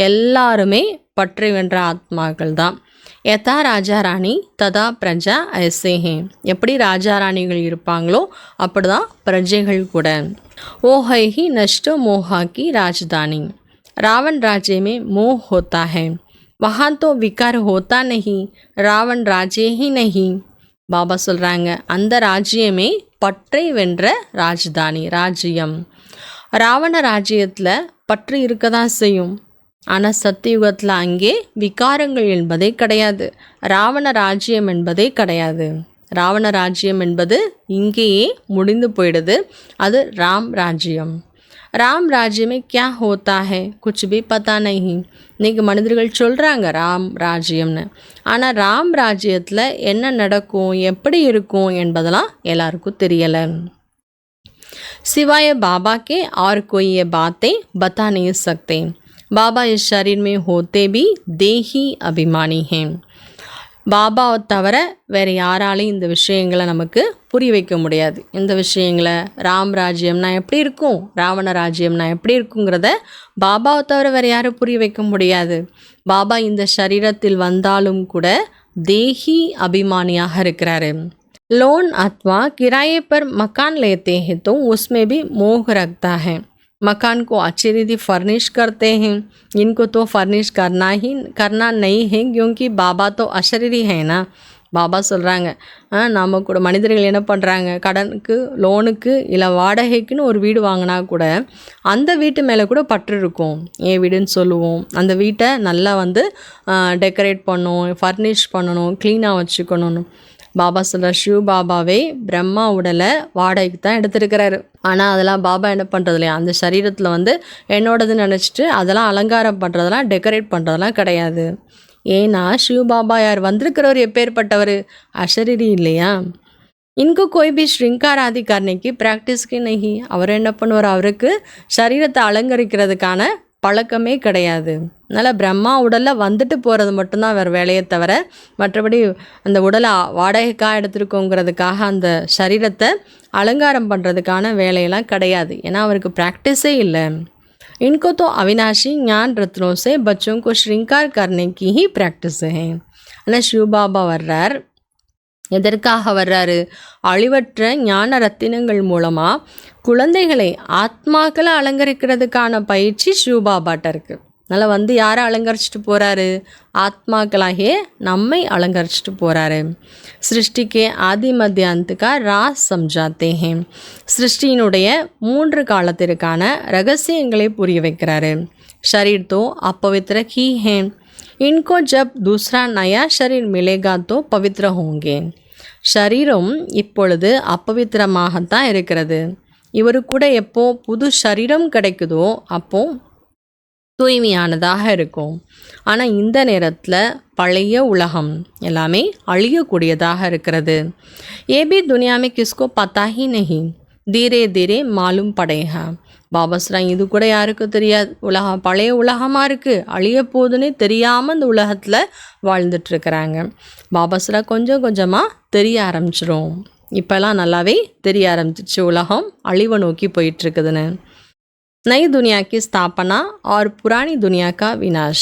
எல்லாருமே பற்றை வென்ற ஆத்மாக்கள் தான். யதா ராஜா ராணி ததா பிரஜா ஐசே ஹே, எப்படி ராஜா ராணிகள் இருப்பாங்களோ அப்படி தான் பிரஜைகள் கூட. ஓ है ही नष्ट मोहा की राजधानी, रावण राज्य में मोह होता है, वहाँ तो विकार होता नहीं, रावण राज्य ही नहीं. பாபா சொல்கிறாங்க, அந்த ராஜ்யமே பற்றை வென்ற ராஜதானி, ராஜ்யம். ராவண ராஜ்யத்தில் பற்று இருக்க தான் செய்யும். ஆனால் சத்தியுகத்தில் அங்கே விகாரங்கள் என்பதே கிடையாது. ராவண ராஜ்யம் என்பதே கிடையாது. ராவண ராஜ்யம் என்பது இங்கேயே முடிந்து போயிடுது. அது ராம் ராஜ்யம். ராம் ராஜ்யமே கியா ஹோத்தா ஹே குச் பி பத்தா நஹி. இன்றைக்கி மனிதர்கள் சொல்கிறாங்க ராம் ராஜ்யம்னு. ஆனால் ராம் ராஜ்யத்தில் என்ன நடக்கும், எப்படி இருக்கும் என்பதெல்லாம் எல்லாருக்கும் தெரியலை. सिवाय बाबा के और कोई ये बातें बता नहीं सकते. बाबा इस शरीर में होते भी देही अभिमानी हैं. பாபாவை தவிர வேறு யாராலையும் இந்த விஷயங்களை நமக்கு புரிய வைக்க முடியாது. இந்த விஷயங்களை ராம் ராஜ்யம்னா எப்படி இருக்கும், ராவண ராஜ்யம்னா எப்படி இருக்குங்கிறத பாபாவை தவிர வேறு யாரும் புரிய வைக்க முடியாது. பாபா இந்த சரீரத்தில் வந்தாலும் கூட தேஹி அபிமானியாக இருக்கிறாரு. लोन अथवा किराए पर मकान लेते हैं तो उसमें भी मोह रखता है. मकान को अच्छी रीति फर्निश करते हैं. इनको तो फर्निश करना नहीं है क्योंकि बाबा तो अशरीरी है ना. பாபா சொல்கிறாங்க, நம்ம கூட மனிதர்கள் என்ன பண்ணுறாங்க, கடனுக்கு லோனுக்கு இல்லை வாடகைக்குன்னு ஒரு வீடு வாங்கினா கூட அந்த வீட்டு மேலே கூட பற்று இருக்கும். ஏன் வீடுன்னு சொல்லுவோம். அந்த வீட்டை நல்லா டெக்கரேட் பண்ணணும், ஃபர்னிஷ் பண்ணணும், க்ளீனாக வச்சுக்கணும். பாபா சொல்கிற ஷிவ் பாபாவே பிரம்மா உடலை வாடகைக்கு தான் எடுத்துருக்கிறாரு. ஆனால் அதெல்லாம் பாபா என்ன பண்ணுறது இல்லையா, அந்த சரீரத்தில் என்னோடதுன்னு நினச்சிட்டு அதெல்லாம் அலங்காரம் பண்ணுறதெல்லாம் டெக்கரேட் பண்ணுறதெல்லாம் கிடையாது. ஏன்னா ஷிவ் பாபா யார் வந்திருக்கிறவர் எப்பேற்பட்டவர், அஷரீரி இல்லையா. இன்கு கோய் பி ஸ்ரிங்கார் ஆதி கர்ணைக்கு ப்ராக்டிஸ்க்கு நகி. அவர் என்ன பண்ணுவார், அவருக்கு சரீரத்தை அலங்கரிக்கிறதுக்கான பழக்கமே கிடையாது. அதனால் பிரம்மா உடலில் வந்துட்டு போகிறது மட்டும்தான் வேறு வேலையை தவிர மற்றபடி அந்த உடலை வாடகைக்காக எடுத்துருக்கோங்கிறதுக்காக அந்த சரீரத்தை அலங்காரம் பண்ணுறதுக்கான வேலையெல்லாம் கிடையாது. ஏன்னா அவருக்கு ப்ராக்டிஸே இல்லை. इनको तो अविनाशी ज्ञान रत्नों से बच्चों को श्रृंगार करने की ही प्रैक्टिस है. ஆனால் சிவபாபா வர்றார், எதற்காக வர்றாரு, அழிவற்ற ஞான ரத்தினங்கள் மூலமாக குழந்தைகளை ஆத்மாக்களை அலங்கரிக்கிறதுக்கான பயிற்சி சிவபாபாட்ட இருக்குது. அதனால் யாரை அலங்கரிச்சிட்டு போகிறாரு, ஆத்மாக்களாகிய நம்மை அலங்கரிச்சிட்டு போகிறாரு. சிருஷ்டிக்கே ஆதி மத்தியாந்துக்கா ராஸ் சம்ஜாத்தே ஹே. சிருஷ்டியினுடைய 3 காலத்திற்கான ரகசியங்களை புரிய வைக்கிறாரு. शरीर तो अपवित्र ही है, इनको जब दूसरा नया शरीर मिलेगा तो पवित्र होंगे. शरीரம் இப்பொழுது அப்பவித்திரமாகத்தான் இருக்கிறது. இவரு கூட எப்போ புது சரீரம் கிடைக்குதோ அப்போ தூய்மையானதாக இருக்கும். ஆனால் இந்த நேரத்தில் பழைய உலகம் எல்லாமே அழியக்கூடியதாக இருக்கிறது. ஏ பி துனியாமே கிஸ்கோ பத்தா ஹி நஹி, தீரே தீரே மாலும் படையா. பாபாஸ்ரா இது கூட யாருக்கும் தெரியாது, உலகம் பழைய உலகமாக இருக்குது, அழிய போகுதுன்னு தெரியாமல் இந்த உலகத்தில் வாழ்ந்துட்டுருக்கிறாங்க. பாபாஸ்ரா கொஞ்சம் கொஞ்சமாக தெரிய ஆரம்பிச்சிரும். இப்போல்லாம் நல்லாவே தெரிய ஆரம்பிச்சிச்சு உலகம் அழிவை நோக்கி போயிட்டுருக்குதுன்னு. नई दुनिया की स्थापना और पुरानी दुनिया का विनाश,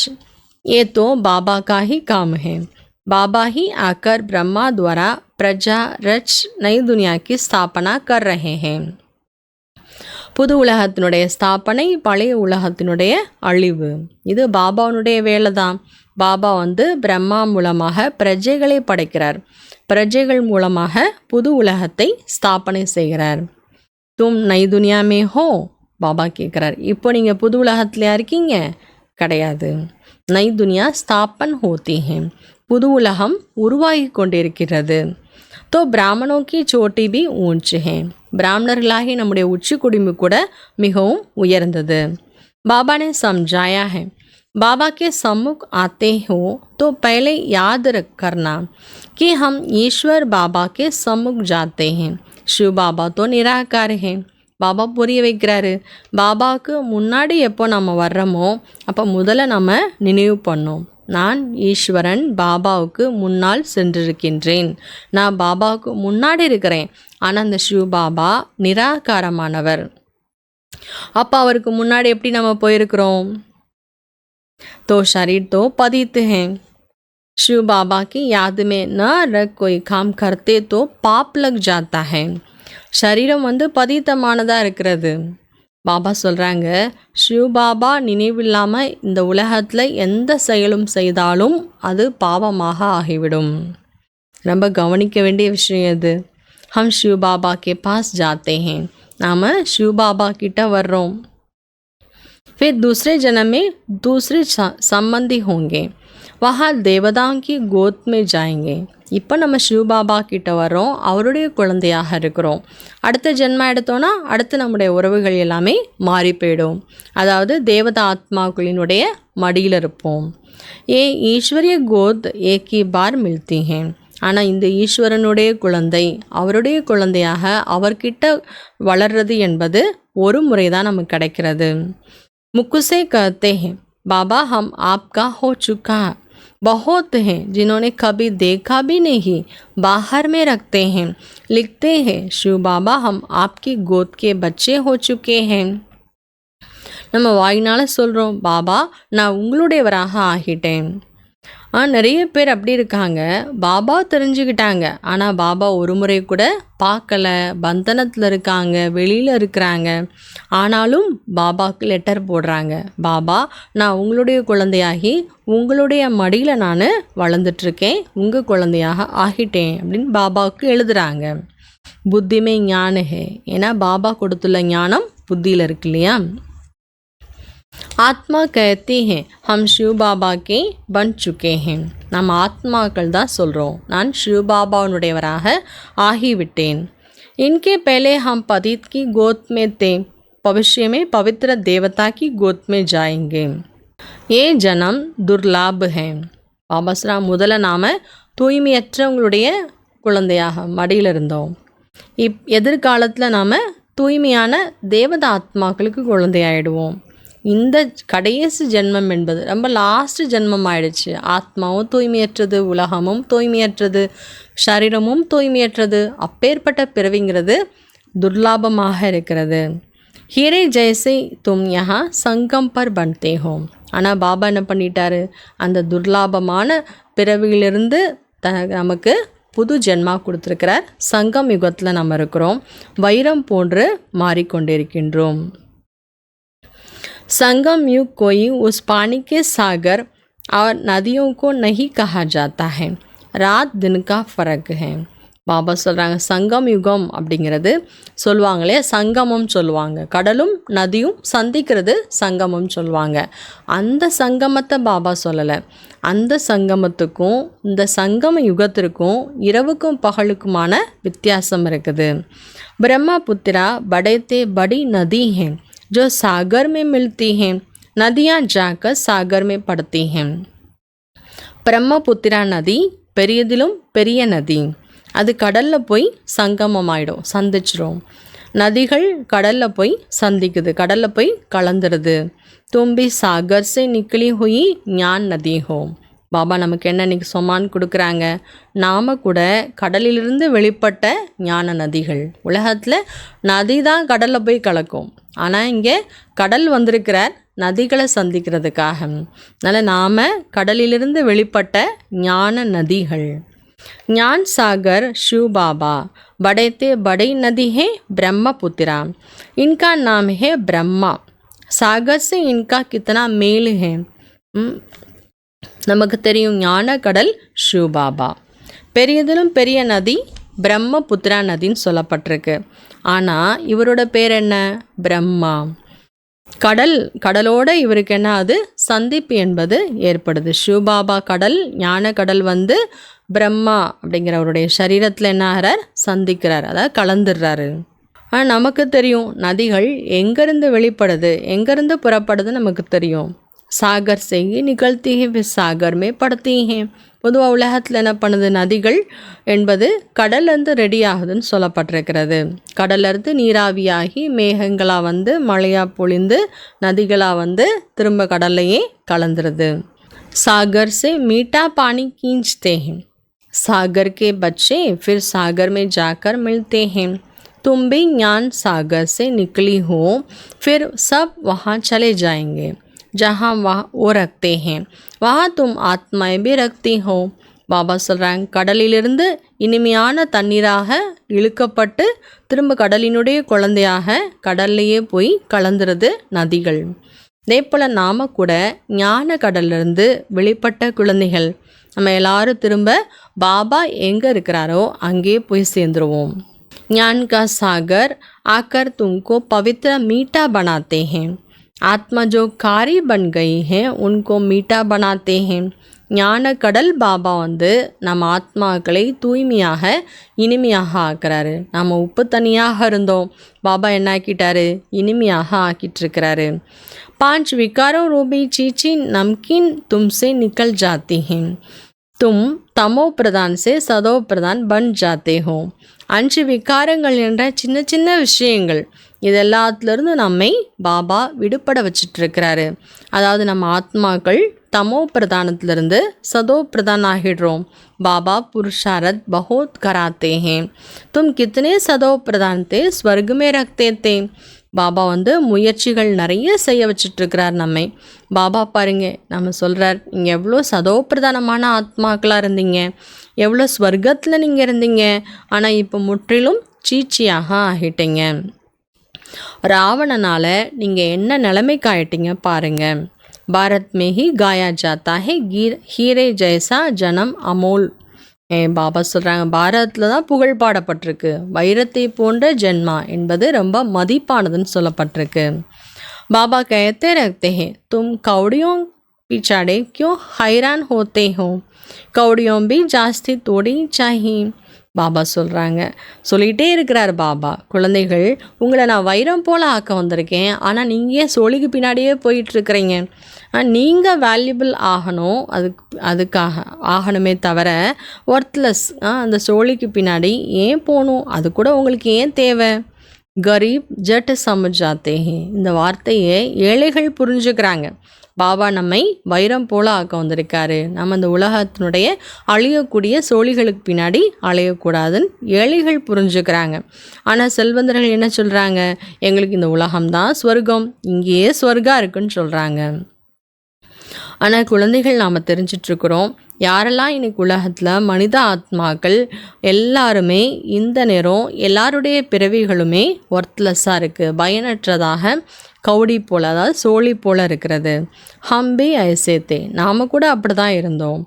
ये तो बाबा का ही काम है. बाबा ही आकर ब्रह्मा द्वारा प्रजा रच नई दुनिया की स्थापना कर रहे हैं. புது உலகத்தினுடைய ஸ்தாபனை, பழைய உலகத்தினுடைய அழிவு, இது பாபாவுடைய வேலை தான். பாபா வந்து பிரம்மா மூலமாக பிரஜைகளை படைக்கிறார். பிரஜைகள் மூலமாக புது உலகத்தை ஸ்தாபனை செய்கிறார். தும் நை துனியாமே ஹோ, பாபா கேட்குறார். இப்போ நீங்கள் புது உலகத்துலையா இருக்கீங்க? கிடையாது. நை துனியா ஸ்தாபன் ஹோத்தி ஹே, புது உலகம் உருவாகி கொண்டிருக்கிறது. तो ब्राह्मणों की चोटी भी ऊंच है, பிராமணர்களாகி நம்முடைய உச்சி குடும்பி கூட மிகவும் உயர்ந்தது. बाबा ने समझाया है, बाबा के सम्मुख आते हो तो पहले याद करना कि हम ईश्वर बाबा के सम्मुख जाते हैं. शिव बाबा तो निराकार है. பாபா புரிய வைக்கிறாரு, பாபாவுக்கு முன்னாடி எப்போ நம்ம வர்றோமோ அப்போ முதல்ல நம்ம நினைவு பண்ணோம், நான் ஈஸ்வரன் பாபாவுக்கு முன்னால் சென்றிருக்கின்றேன், நான் பாபாவுக்கு முன்னாடி இருக்கிறேன். ஆனால் அந்த சிவ பாபா நிராகாரமானவர். அப்போ அவருக்கு முன்னாடி எப்படி நம்ம போயிருக்கிறோம்? तो शरीर तो पतित हैं, शिव बाबा की याद में न रख कोई काम करते तो पाप लग जाता है. சரீரம் வந்து பதீத்தமானதாக இருக்கிறது. பாபா சொல்கிறாங்க, சிவ் பாபா நினைவில்லாமல் இந்த உலகத்தில் எந்த செயலும் செய்தாலும் அது பாவமாக ஆகிவிடும். ரொம்ப கவனிக்க வேண்டிய விஷயம் இது. ஹம் சிவ் பாபா கே பாஸ் ஜாத்தே ஹேன், நாம் சிவ் பாபா கிட்ட வர்றோம். फिर दूसरे जन्म में दूसरे संबंधी होंगे, वहाँ देवताओं की गोद में जाएंगे. இப்போ நம்ம சிவ பாபா கிட்ட வர்றோம், அவருடைய குழந்தையாக இருக்கிறோம். அடுத்த ஜென்மம் எடுத்தோன்னா அடுத்து நம்முடைய உறவுகள் எல்லாமே மாறி போயிடும். அதாவது தேவதா ஆத்மாக்களினுடைய மடியில் இருப்போம். ஏ ஈஸ்வரிய கோத் ஏக்கி பார் மில்தி ஹே, ஆனால் இந்த ஈஸ்வரனுடைய குழந்தை அவருடைய குழந்தையாக அவர்கிட்ட வளர்றது என்பது ஒரு முறை தான் நமக்கு கிடைக்கிறது. मुझसे कहते हैं, बाबा हम आपका हो चुका है. बहुत हैं जिन्होंने कभी देखा भी नहीं, बाहर में रखते हैं, लिखते हैं शिव बाबा हम आपकी गोद के बच्चे हो चुके हैं. நம்ம வாயினால் சொல்கிறோம், பாபா நான் உங்களுடையவராக ஆகிட்டேன். நிறைய பேர் அப்படி இருக்காங்க, பாபா தெரிஞ்சுக்கிட்டாங்க, ஆனால் பாபா ஒரு முறை கூட பார்க்கல, பந்தனத்தில் இருக்காங்க, வெளியில் இருக்கிறாங்க. ஆனாலும் பாபாவுக்கு லெட்டர் போடுறாங்க, பாபா நான் உங்களுடைய குழந்தையாகி உங்களுடைய மடியில் நான் வளர்ந்துட்டுருக்கேன், உங்கள் குழந்தையாக ஆகிட்டேன் அப்படின்னு பாபாவுக்கு எழுதுகிறாங்க. புத்திமே ஞான ஹே, ஏன்னா பாபா கொடுத்துள்ள ஞானம் புத்தியில் இருக்கு இல்லையா. ஆத்மா कहती है हम शिव बाबा के बन चुके हैं, நம்ம ஆத்மாக்கள் தான் சொல்கிறோம், நான் சிவ பாபாவுடையவராக ஆகிவிட்டேன். इनके पहले हम पतित की गोद में थे, भविष्य में पवित्र देवता की गोद में जाएंगे. ये जन्म दुर्लभ है. பாபாஸ்ரா முதல்ல நாம் தூய்மையற்றவங்களுடைய குழந்தையாக மடியில் இருந்தோம். எதிர்காலத்தில் நாம் தூய்மையான தேவத ஆத்மாக்களுக்கு குழந்தையாயிடுவோம். இந்த கடைசி ஜென்மம் என்பது ரொம்ப லாஸ்ட் ஜென்மம் ஆயிடுச்சு. ஆத்மாவும் தூய்மையற்றது, உலகமும் தூய்மையற்றது, சரீரமும் தூய்மையற்றது. அப்பேற்பட்ட பிறவிங்கிறது துர்லாபமாக இருக்கிறது. ஹீரே ஜெய்சே தும் யஹா சங்கம் பர் பன்தே ஹோ. ஆனால் பாபா என்ன பண்ணிட்டாரு, அந்த துர்லாபமான பிறவியிலிருந்து நமக்கு புது ஜென்மா கொடுத்துருக்கிறார். சங்கம் யுகத்தில் நம்ம இருக்கிறோம், வைரம் போன்று மாறிக்கொண்டிருக்கின்றோம். संगम युग कोई उस पानी के सागर और नदियों को नहीं कहा जाता है, रात दिन का फ़र्क है. பாபா சொல்கிறாங்க, சங்கம் யுகம் அப்படிங்கிறது சொல்லுவாங்களே, சங்கமம் சொல்லுவாங்க, கடலும் நதியும் சந்திக்கிறது சங்கமம் சொல்லுவாங்க. அந்த சங்கமத்தை பாபா சொல்லலை. அந்த சங்கமத்துக்கும் இந்த சங்கம யுகத்திற்கும் இரவுக்கும் பகலுக்குமான வித்தியாசம் இருக்குது. பிரம்மபுத்திரா படைத்தே படி நதி है जो सागर में मिलती हैं, नदियाँ जाकर सागर में पड़ती हैं. பிரம்மபுத்திரா நதி பெரியதிலும் பெரிய நதி, அது கடலில் போய் சங்கமமாயிடும், சந்திச்சிரும். நதிகள் கடலில் போய் சந்திக்குது, கடலில் போய் கலந்துருது. தும்பி சாகர் से निकली हुई ஞான் நதி हो. பாபா நமக்கு என்ன இன்னைக்கு சொமான் கொடுக்குறாங்க, நாம் கூட கடலிலிருந்து வெளிப்பட்ட ஞான நதிகள். உலகத்தில் நதி தான் கடலில் போய் கலக்கும், ஆனால் இங்கே கடல் வந்திருக்கிறார் நதிகளை சந்திக்கிறதுக்காக. அதனால் நாம் கடலிலிருந்து வெளிப்பட்ட ஞான நதிகள். ஞான் சாகர் शिव बाबा बड़ेते बड़ी नदी है ब्रह्मपुत्रा, इनका नाम है ब्रह्मा. सागर से इनका कितना मेल है. நமக்கு தெரியும் ஞான கடல் சிவபாபா. பெரியதிலும் பெரிய நதி பிரம்மபுத்திரா நதின்னு சொல்லப்பட்டிருக்கு. ஆனால் இவரோட பேர் என்ன? பிரம்மா. கடலோட இவருக்கு என்ன அது சந்திப்பு என்பது ஏற்படுது. சிவபாபா கடல், ஞான கடல் பிரம்மா அப்படிங்கிறவருடைய சரீரத்தில் என்ன ஆகிறார்? சந்திக்கிறார், அதாவது கலந்துடுறாரு. ஆனால் நமக்கு தெரியும் நதிகள் எங்கேருந்து வெளிப்படுது, எங்கேருந்து புறப்படுது நமக்கு தெரியும். சாகர் செய்கி நிகழ்த்தி சாகர்மே படுத்தி. பொதுவாக உலகத்தில் என்ன பண்ணுது? நதிகள் என்பது கடல்லேருந்து ரெடி ஆகுதுன்னு சொல்லப்பட்டிருக்கிறது. கடல்லேருந்து நீராவியாகி மேகங்களாக மழையாக பொழிந்து நதிகளாக திரும்ப கடல்லையே கலந்துருது. सागर से मीठा पानी खींचते हैं, सागर के बच्चे फिर सागर में जाकर मिलते हैं, तुम भी ज्ञान सागर से निकली हो, फिर सब वहाँ चले जाएंगे जहाँ वहाँ वो रखते हैं, वहाँ तुम आत्माएं भी रखती हो. பாபா சொல்கிறாங்க, கடலிலிருந்து இனிமையான தண்ணீராக இழுக்கப்பட்டு திரும்ப கடலினுடைய குழந்தையாக கடல்லையே போய் கலந்துருது நதிகள். இதே போல் நாம் கூட ஞான கடல்லிருந்து வெளிப்பட்ட குழந்தைகள். நம்ம எல்லாரும் திரும்ப பாபா எங்கே இருக்கிறாரோ அங்கே போய் சேர்ந்துருவோம். ஞான் கா சாகர் ஆக்கர் तुमको पवित्र मीठा बनाते हैं, आत्मा जो कारी बन गई है उनको मीठा बनाते हैं. ஞான கடல் பாபா நம்ம ஆத்மாக்களை தூய்மையாக இனிமையாக ஆக்குறாரு. நம்ம உப்பு தனியாக இருந்தோம், பாபா என்ன ஆக்கிட்டாரு? இனிமையாக ஆக்கிட்டுருக்கிறாரு. 5 विकारों रूपी चीची नमकीन तुमसे निकल जाती हैं, तुम तमो प्रधान से सदो प्रधान बन जाते हो. 5 விகாரங்கள் என்ற சின்ன சின்ன விஷயங்கள், இதெல்லாத்துலேருந்து நம்மை பாபா விடுபட வச்சிட்ருக்கிறாரு. அதாவது நம்ம ஆத்மாக்கள் तमो प्रधानத்திலிருந்து सदो प्रधान ஆகிடுறோம். बाबा पुरुषार्थ बहुत कराते हैं, तुम कितने सदो प्रधान थे स्वर्ग में रखते थे. பாபா முயற்சிகள் நிறைய செய்ய வச்சிட்ருக்கிறார் நம்மை. பாபா பாருங்க, நம்ம சொல்கிறார், நீங்கள் எவ்வளோ சதோ பிரதானமான ஆத்மாக்களாக இருந்தீங்க, எவ்வளோ ஸ்வர்க்கத்தில் நீங்கள் இருந்தீங்க, ஆனால் இப்போ முற்றிலும் சீச்சியாக ஆகிட்டீங்க. ராவணனால் நீங்கள் என்ன நிலைமைக்கு ஆகிட்டீங்க பாருங்கள். भारत में ही गाया जाता है हीरे जैसा जन्म अमोल. பாபா சொல்கிறாங்க, பாரதத்தில் தான் புகழ் பாடப்பட்டிருக்கு, வைரத்தை போன்ற ஜென்மா என்பது ரொம்ப மதிப்பானதுன்னு சொல்லப்பட்டிருக்கு. பாபா कहते रहते हैं, तुम कौड़ियों पिछाड़े क्यों हैरान होते हो, कौड़ियों भी जास्ती तोड़ी चाहिए. பாபா சொல்லிகிட்டே இருக்கிறார் பாபா, குழந்தைகள் உங்களை நான் வைரம் போல் ஆக்க வந்திருக்கேன், ஆனால் நீங்கள் ஏன் சோழிக்கு பின்னாடியே போயிட்டுருக்கிறீங்க? நீங்கள் வேல்யூபிள் ஆகணும், அதுக்காக ஆகணுமே தவிர ஒர்த்லெஸ் அந்த சோழிக்கு பின்னாடி ஏன் போகணும்? அது கூட உங்களுக்கு ஏன் தேவை? கரீப் ஜட் சமஜாத்தே. இந்த வார்த்தையை ஏழைகள் புரிஞ்சுக்கிறாங்க. பாபா நம்மை வைரம் போல ஆக்க வந்திருக்காரு. நம்ம இந்த உலகத்தினுடைய அழியக்கூடிய சோழிகளுக்கு பின்னாடி அலையக்கூடாதுன்னு ஏழைகள் புரிஞ்சுக்கிறாங்க. ஆனால் செல்வந்தர்கள் என்ன சொல்கிறாங்க? எங்களுக்கு இந்த உலகம்தான் ஸ்வர்க்கம், இங்கேயே ஸ்வர்கம் இருக்குன்னு சொல்கிறாங்க. ஆனால் குழந்தைகள் நாம் தெரிஞ்சிட்ருக்குறோம், யாரெல்லாம் இன்னைக்கு உலகத்தில் மனித ஆத்மாக்கள் எல்லாருமே இந்த நேரம் எல்லாருடைய பிறவிகளுமே ஒர்த்லெஸ்ஸாக இருக்குது, பயனற்றதாக கவுடி போல், அதாவது சோழி போல் இருக்கிறது. ஹம்பி ஐசேத்தே, நாம் கூட அப்படி தான் இருந்தோம்.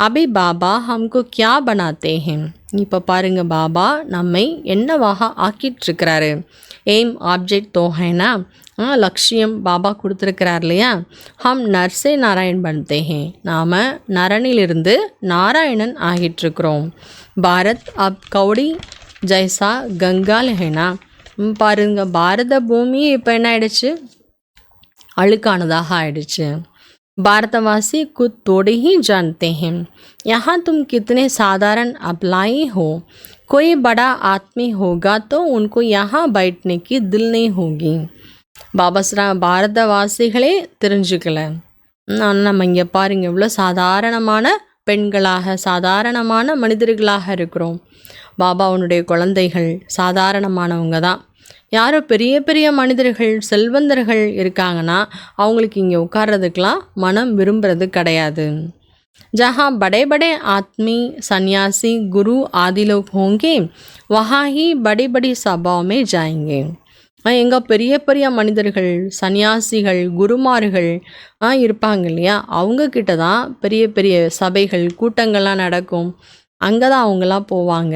அபி பாபா ஹம்கு கியா பனாத்தே ஹேம். இப்போ பாருங்கள், பாபா நம்மை என்னவாக ஆக்கிட்டுருக்கிறாரு. எய்ம் ஆப்ஜெக்ட் தோஹேனா, லட்சியம் பாபா கொடுத்துருக்கிறார் இல்லையா. ஹம் நர்ஸே நாராயண் பன்தே ஹே, நாம் நரனிலிருந்து நாராயணன் ஆகிட்டுருக்குறோம். பாரத் அப் கவுடி ஜைசா கங்கால் ஹேனா. பாருங்க, பாரத பூமியே இப்போ என்ன ஆயிடுச்சு? அழுக்கானதாக ஆயிடுச்சு. भारतवासी खुद थोड़े ही जानते हैं, यहाँ तुम कितने साधारण अप्लाई हो, कोई बड़ा आदमी होगा तो उनको यहाँ बैठने की दिल नहीं होगी. பாபா சொல்கிறாங்க, பாரதவாசிகளே தெரிஞ்சுக்கல, நம்ம இங்கே பாருங்கள் இவ்வளோ சாதாரணமான பெண்களாக சாதாரணமான மனிதர்களாக இருக்கிறோம். பாபாவுடைய குழந்தைகள் சாதாரணமானவங்க தான். யாரோ பெரிய பெரிய மனிதர்கள் செல்வந்தர்கள் இருக்காங்கன்னா அவங்களுக்கு இங்கே உட்கார்றதுக்கெலாம் மனம் விரும்புறது கிடையாது. जहाँ बड़े बड़े आदमी सन्यासी गुरु आदि लोग होंगे वहाँ ही बड़ी बड़ी सभाओं में जाएंगे. எங்கே பெரிய பெரிய மனிதர்கள், சன்னியாசிகள், குருமார்கள் இருப்பாங்க இல்லையா, அவங்கக்கிட்ட தான் பெரிய பெரிய சபைகள், கூட்டங்கள்லாம் நடக்கும். அங்கே தான் அவங்களாம் போவாங்க.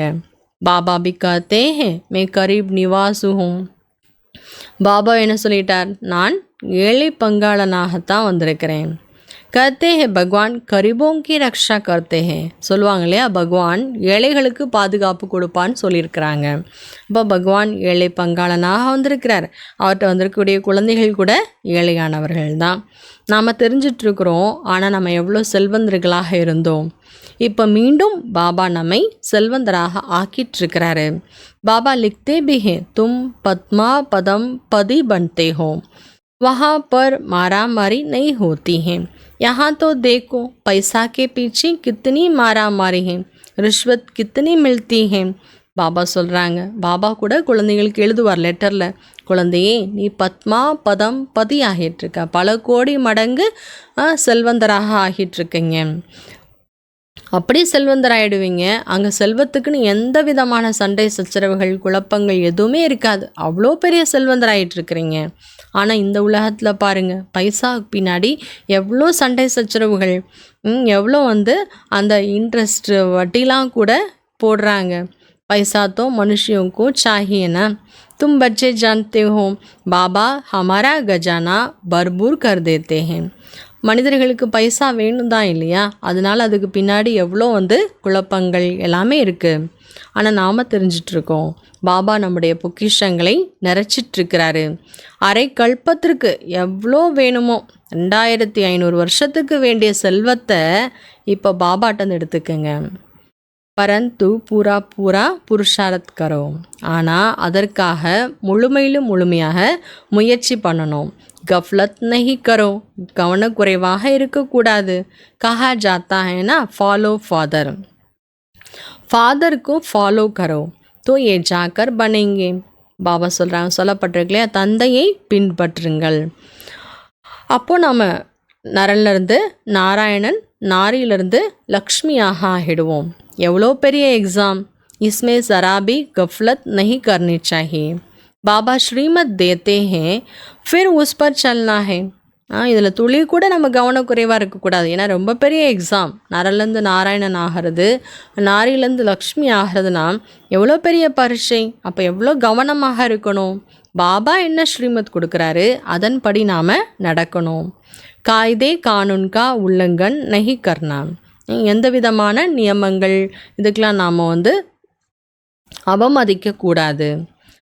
பாபா பி கஹ்தே ஹே மே கரீப் நிவாசு ஹூம். பாபா என்ன சொல்லிட்டார், நான் ஏழை பங்காளனாகத்தான் வந்திருக்கிறேன். கஹ்தே ஹே பகவான் கரீபோं की ரக்ஷா करते हैं. சொல்லுவாங்க இல்லையா, பகவான் ஏழைகளுக்கு பாதுகாப்பு கொடுப்பான்னு சொல்லியிருக்கிறாங்க. இப்போ பகவான் ஏழை பங்காளனாக வந்திருக்கிறார். அவர்கிட்ட வந்திருக்கக்கூடிய குழந்தைகள் கூட ஏழையானவர்கள் தான். நாம் தெரிஞ்சிட்ருக்குறோம், ஆனால் நம்ம எவ்வளோ செல்வந்தர்களாக இருந்தோம். இப்போ மீண்டும் பாபா நம்மை செல்வந்தராக ஆக்கிட்டுருக்கிறாரு. பாபா லிக்தே பி ஹே தும் பத்மா பதம் பதி பன்தே ஹோ, वहाँ पर मारा मारी नहीं होती है. यहाँ तो देखो पैसा के पीछे कितनी मारा मारी है, रिश्वत कितनी मिलती है. பாபா சொல்கிறாங்க. பாபா கூட குழந்தைகளுக்கு எழுதுவார் லெட்டரில், குழந்தையே நீ பத்மா பதம் பதி ஆகிட்டுருக்க, பல கோடி மடங்கு செல்வந்தராக ஆகிட்டுருக்கீங்க. அப்படி செல்வந்தராயிடுவீங்க. அங்கே செல்வத்துக்குன்னு எந்த விதமான சண்டை சச்சரவுகள், குழப்பங்கள் எதுவுமே இருக்காது. அவ்வளோ பெரிய செல்வந்தராயிட்ருக்கிறீங்க. ஆனால் இந்த உலகத்தில் பாருங்கள், பைசா பின்னாடி எவ்வளோ சண்டை சச்சரவுகள், எவ்வளோ அந்த இன்ட்ரெஸ்ட் வட்டிலாம் கூட போடுறாங்க. पैसा तो मनुष्यों को चाहिए ना. तुम बच्चे जानते हो बाबा हमारा खजाना भरपूर कर देते हैं. மனிதர்களுக்கு பைசா வேணும் தான் இல்லையா, அதனால் அதுக்கு பின்னாடி எவ்வளோ குழப்பங்கள் எல்லாமே இருக்குது. ஆனால் நாம் தெரிஞ்சிட்ருக்கோம், பாபா நம்முடைய பொக்கிஷங்களை நிறைச்சிட்ருக்கிறாரு. அரை கல்பத்திற்கு எவ்வளோ வேணுமோ, 2500 வருஷத்துக்கு வேண்டிய செல்வத்தை இப்போ பாபாட்டந்து எடுத்துக்கங்க. பரந்து பூரா பூரா புருஷாரத் கரோ. ஆனால் அதற்காக முழுமையாக முயற்சி பண்ணணும். கஃப்லத் நஹி கரோ, கவனக்குறைவாக இருக்கக்கூடாது. கஹா ஜாத்தா ஹேனா ஃபாலோ ஃபாதர், ஃபாதருக்கு ஃபாலோ கரோ தோ ஏ ஜாக்கர் பனேங்கே. பாபா சொல்கிறாங்க, சொல்லப்பட்டிருக்கலையா, தந்தையை பின்பற்றுங்கள். அப்போது நம்ம நரன்லேருந்து நாராயணன், நாரியிலிருந்து லக்ஷ்மியாக ஆகிடுவோம். எவ்வளோ பெரிய எக்ஸாம். इसमें ज़रा भी गफलत नहीं करनी चाहिए. பாபா ஸ்ரீமத் தேத்தே ஹே, ஃபிர் உஸ் பர் சல்னா ஹே. இதில் துளி கூட நம்ம கவனக்குறைவாக இருக்கக்கூடாது. ஏன்னா ரொம்ப பெரிய எக்ஸாம். நரலேருந்து நாராயணன் ஆகிறது, நாரிலேருந்து லக்ஷ்மி ஆகிறதுனா எவ்வளோ பெரிய பரீட்சை. அப்போ எவ்வளோ கவனமாக இருக்கணும். பாபா என்ன ஸ்ரீமத் கொடுக்குறாரு அதன்படி நாம் நடக்கணும். காய்தே கானூன்கா உல்லங்கன் நஹி கர்னா. எந்த விதமான நியமங்கள் இதுக்கெலாம் நாம் அவமதிக்கக்கூடாது.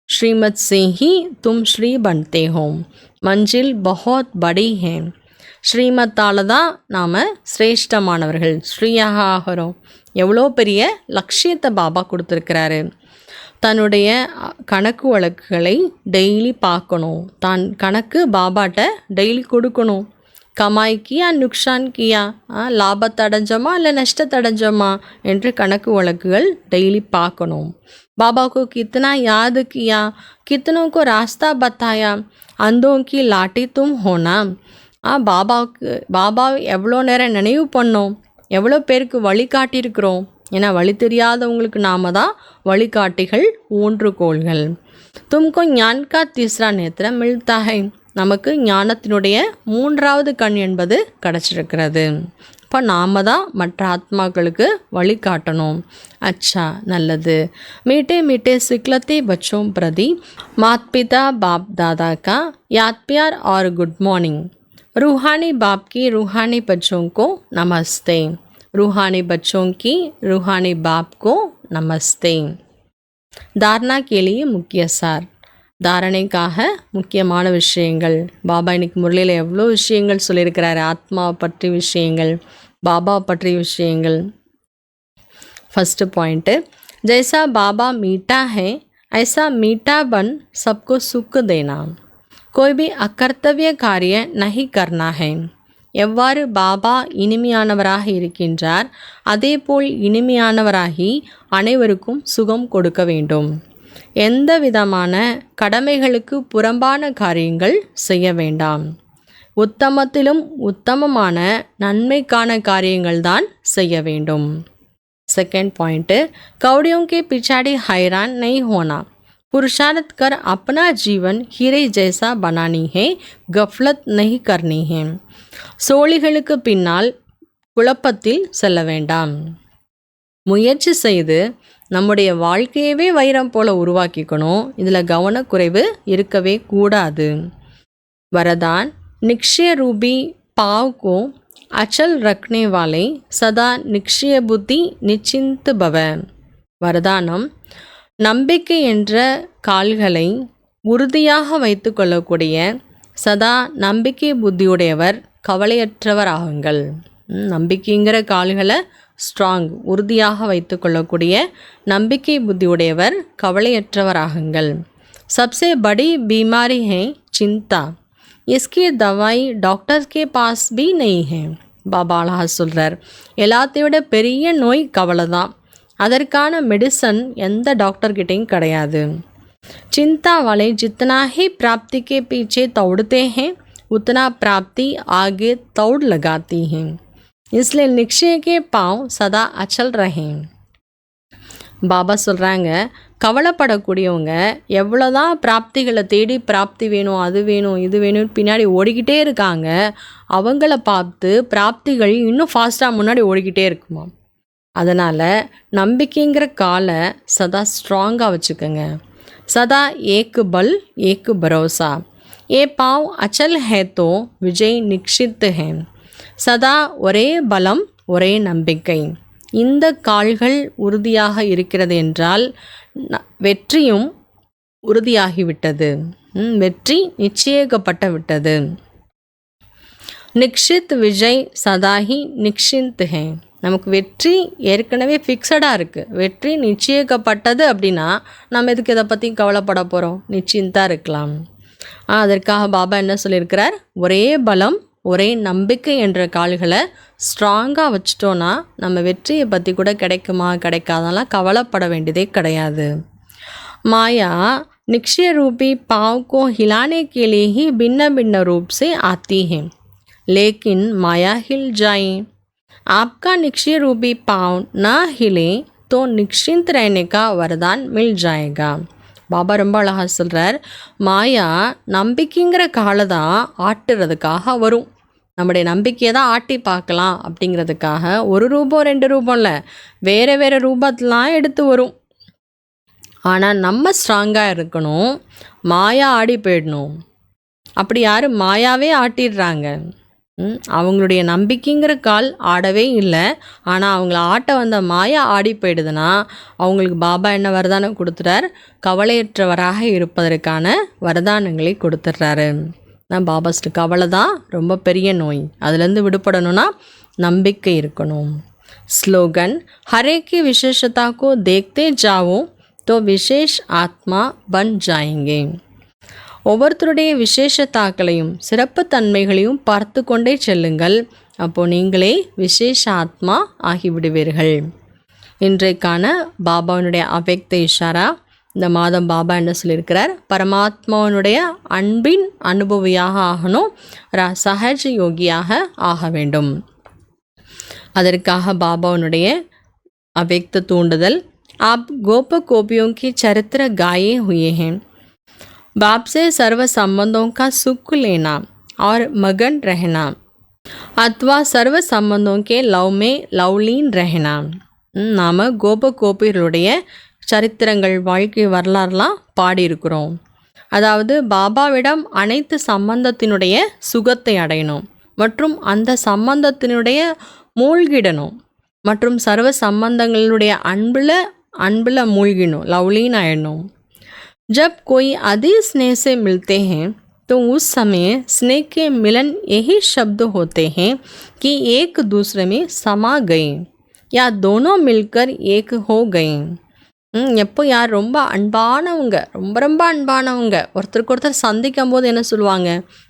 ஸ்ரீமத் से ही तुम श्री बनते हो, मंजिल बहुत बड़ी है. ஸ்ரீமத்தால் தான் நாம் சிரேஷ்டமானவர்கள், ஸ்ரீயாக ஆகிறோம். எவ்வளோ பெரிய லட்சியத்தை பாபா கொடுத்துருக்கிறாரு. தன்னுடைய கணக்கு வழக்குகளை டெய்லி பார்க்கணும். தான் கணக்கு பாபாட்ட டெய்லி கொடுக்கணும். கமாய் கியா நுக்ஷான் கியா, லாபத்தை அடைஞ்சோமா இல்லை நஷ்டத்தை அடைஞ்சோமா என்று கணக்கு வழக்குகள் டெய்லி பார்க்கணும். பாபாவுக்கு கித்தனா யாद किया, कितनों को रास्ता बताया, अंधों की लाठी तुम होना. பாபா எவ்வளோ நேரம் நினைவு பண்ணோம், எவ்வளோ பேருக்கு வழிகாட்டியிருக்கிறோம். ஏன்னா வழி தெரியாதவங்களுக்கு நாம தான் வழிகாட்டிகள், ஊன்றுகோள்கள். தும்கோ ஞான் கா தீஸ்ரா நேத்திரம் மில்தா ஹை. நமக்கு ஞானத்தினுடைய 3வது கண் என்பது கிடச்சிருக்கிறது. இப்போ நாம் தான் மற்ற ஆத்மாக்களுக்கு வழிகாட்டணும். अच्छा நல்லது. मीठे मीठे सिखलते बच्चों प्रति माता पिता बाप दादा का याद प्यार और गुड मॉर्निंग. रूहानी बाप की रूहानी बच्चों को नमस्ते. रूहानी बच्चों की रूहानी बाप को नमस्ते. धारणा के लिए मुख्य सार. தாரணைக்காக முக்கியமான விஷயங்கள். பாபா இன்னைக்கு முரளியில் எவ்வளோ விஷயங்கள் சொல்லியிருக்கிறாரு. ஆத்மாவை பற்றி விஷயங்கள், பாபா பற்றி விஷயங்கள். फर्स्ट पॉइंट, जैसा बाबा मीठा है ऐसा मीठा बन सबको सुख देना. कोई भी अकर्तव्य कार्य नहीं करना है. எவ்வாறு பாபா இனிமையானவராக இருக்கின்றார் அதேபோல் இனிமையானவராகி அனைவருக்கும் சுகம் கொடுக்க வேண்டும். எந்த விதமான கடமைகளுக்கு புறம்பான காரியங்கள் செய்ய வேண்டாம். உத்தமத்திலும் உத்தமமான நன்மைக்கான காரியங்கள் தான் செய்ய வேண்டும். செகண்ட் பாயிண்ட்டு, கௌடியோं के पिछाड़ी हैरान नहीं होना. पुरुषार्थ कर अपना जीवन हीरे जैसा बनानी है, गफलत नहीं करनी है. சோழிகளுக்கு பின்னால் குழப்பத்தில் செல்ல வேண்டாம். முயற்சி செய்து நம்முடைய வாழ்க்கையவே வைரம் போல உருவாக்கிக்கணும். இதில் கவனக்குறைவு இருக்கவே கூடாது. वरदान निक्षय रूपी पाव को अचल रखने वाले सदा निक्षय बुद्धि निश्चिंत भव. வரதானம் நம்பிக்கை என்ற கால்களை உறுதியாக வைத்து கொள்ளக்கூடிய சதா நம்பிக்கை புத்தியுடையவர் கவலையற்றவர் ஆகுங்கள். நம்பிக்கைங்கிற கால்களை ஸ்ட்ராங் உறுதியாக வைத்து கொள்ளக்கூடிய நம்பிக்கை புத்தியுடையவர் கவலையற்றவர் ஆகுங்கள். सबसे बड़ी बीमारी है चिंता. इसकी दवाई डॉक्टर के पास भी नहीं है. பாபா அழகா சொல்கிறார், எல்லாத்தையும் விட பெரிய நோய் கவலை தான். அதற்கான மெடிசன் எந்த டாக்டர்கிட்டையும் கிடையாது. चिंता वाले जितना ही प्राप्ति के पीछे दौड़ते हैं उतना प्राप्ति आगे दौड़ लगाती हैं. इसलिए निश्चय के पाँव सदा अचल रहें. பாபா சொல்கிறாங்க, கவலைப்படக்கூடியவங்க எவ்வளோதான் பிராப்திகளை தேடி பிராப்தி வேணும், அது வேணும், இது வேணும்னு பின்னாடி ஓடிக்கிட்டே இருக்காங்க, அவங்கள பார்த்து பிராப்திகள் இன்னும் ஃபாஸ்ட்டாக முன்னாடி ஓடிக்கிட்டே இருக்குமா. அதனால் நம்பிக்கைங்கிற காலை சதா ஸ்ட்ராங்காக வச்சுக்கோங்க. சதா ஏக்கு பல் ஏக்கு பரோசா. ஏ பாவ் அச்சல் ஹே தோ விஜய் நிக்ஷித் ஹே. சதா ஒரே பலம் ஒரே நம்பிக்கை. இந்த கால்கள் உறுதியாக இருக்கிறது என்றால் வெற்றியும் உறுதியாகிவிட்டது, வெற்றி நிச்சயிக்கப்பட்டு விட்டது. நிக்ஷித் விஜய் சதாஹி நிக்ஷிந்த் ஹே. நமக்கு வெற்றி ஏற்கனவே ஃபிக்ஸடாக இருக்குது, வெற்றி நிச்சயிக்கப்பட்டது அப்படின்னா நம்ம எதுக்கு இதை பற்றி கவலைப்பட போகிறோம், நிச்சயந்தாக இருக்கலாம். அதற்காக பாபா என்ன சொல்லியிருக்கிறார், ஒரே பலம் ஒரே நம்பிக்கை என்ற கால்களை ஸ்ட்ராங்காக வச்சிட்டோன்னா நம்ம வெற்றியை பற்றி கூட கிடைக்குமா கிடைக்காதெல்லாம் கவலைப்பட வேண்டியதே கிடையாது. माया निक्षय रूपी पाँव को हिलाने के लिए ही भिन्न भिन्न रूप से आती है, लेकिन माया हिल जाए. आपका निक्षय रूपी पाँव ना हिले तो निश्चिंत रहने का वरदान मिल जाएगा. பாபா ரொம்ப அழகாக சொல்கிறார், மாயா நம்பிக்கைங்கிற காலை தான் ஆட்டுறதுக்காக வரும். நம்முடைய நம்பிக்கையை தான் ஆட்டி பார்க்கலாம் அப்படிங்கிறதுக்காக ஒரு ரூபம் 2 ரூபம் இல்லை, வேறு வேறு ரூபத்தெலாம் எடுத்து வரும். ஆனால் நம்ம ஸ்ட்ராங்காக இருக்கணும், மாயா ஆடி போயிடணும். அப்படி யார் மாயாவே ஆட்டிடுறாங்க. அவங்களுடைய நம்பிக்கைங்கிற கால் ஆடவே இல்லை, ஆனால் அவங்கள ஆட்ட வந்த மாயா ஆடி போயிடுதுன்னா அவங்களுக்கு பாபா என்ன வரதானம் கொடுத்துட்டார், கவலையற்றவராக இருப்பதற்கான வரதானங்களை கொடுத்துட்றாரு. பாபா கவலை தான் ரொம்ப பெரிய நோய், அதுலேருந்து விடுபடணும்னா நம்பிக்கை இருக்கணும். ஸ்லோகன் हरे की विशेषता को देखते जाओ तो विशेष आत्मा बन जाएंगे. ஒவ்வொருத்தருடைய விசேஷத்தாக்களையும் சிறப்பு தன்மைகளையும் பார்த்து கொண்டே செல்லுங்கள், அப்போது நீங்களே விசேஷ ஆத்மா ஆகிவிடுவீர்கள். இன்றைக்கான பாபாவினுடைய அவ்யக்த இஷாரா. இந்த மாதம் பாபா என்ன சொல்லியிருக்கிறார், பரமாத்மாவனுடைய அன்பின் அனுபவியாக ஆகணும், சஹஜ யோகியாக ஆக வேண்டும். அதற்காக பாபாவினுடைய அவ்யக்த தூண்டுதல், आप गोप गोपियों की चरित्र गाए हुए हैं, बाप से सर्व संबंधों का सुख लेना और मगन रहना अथवा सर्व संबंधों के लव में लवलीन रहना. நாம் கோப கோபிகளுடைய சரித்திரங்கள் வாழ்க்கை வரலாறுலாம் பாடியிருக்கிறோம். அதாவது பாபாவிடம் அனைத்து சம்பந்தத்தினுடைய சுகத்தை அடையணும் மற்றும் அந்த சம்பந்தத்தினுடைய மூழ்கிடணும் மற்றும் சர்வ சம்பந்தங்களுடைய அன்பில் மூழ்கினும், லவ்லீன் ஆயிடணும். जब कोई अधिक स्नेह से मिलते हैं तो उस समय स्नेह के मिलन यही शब्द होते हैं कि एक दूसरे में समा गए या दोनों मिलकर एक हो गए. எப்போ யார் ரொம்ப அன்பானவங்க ரொம்ப அன்பானவங்க ஒருத்தருக்கு ஒருத்தர் சந்திக்கும் போது என்ன சொல்லுவாங்க,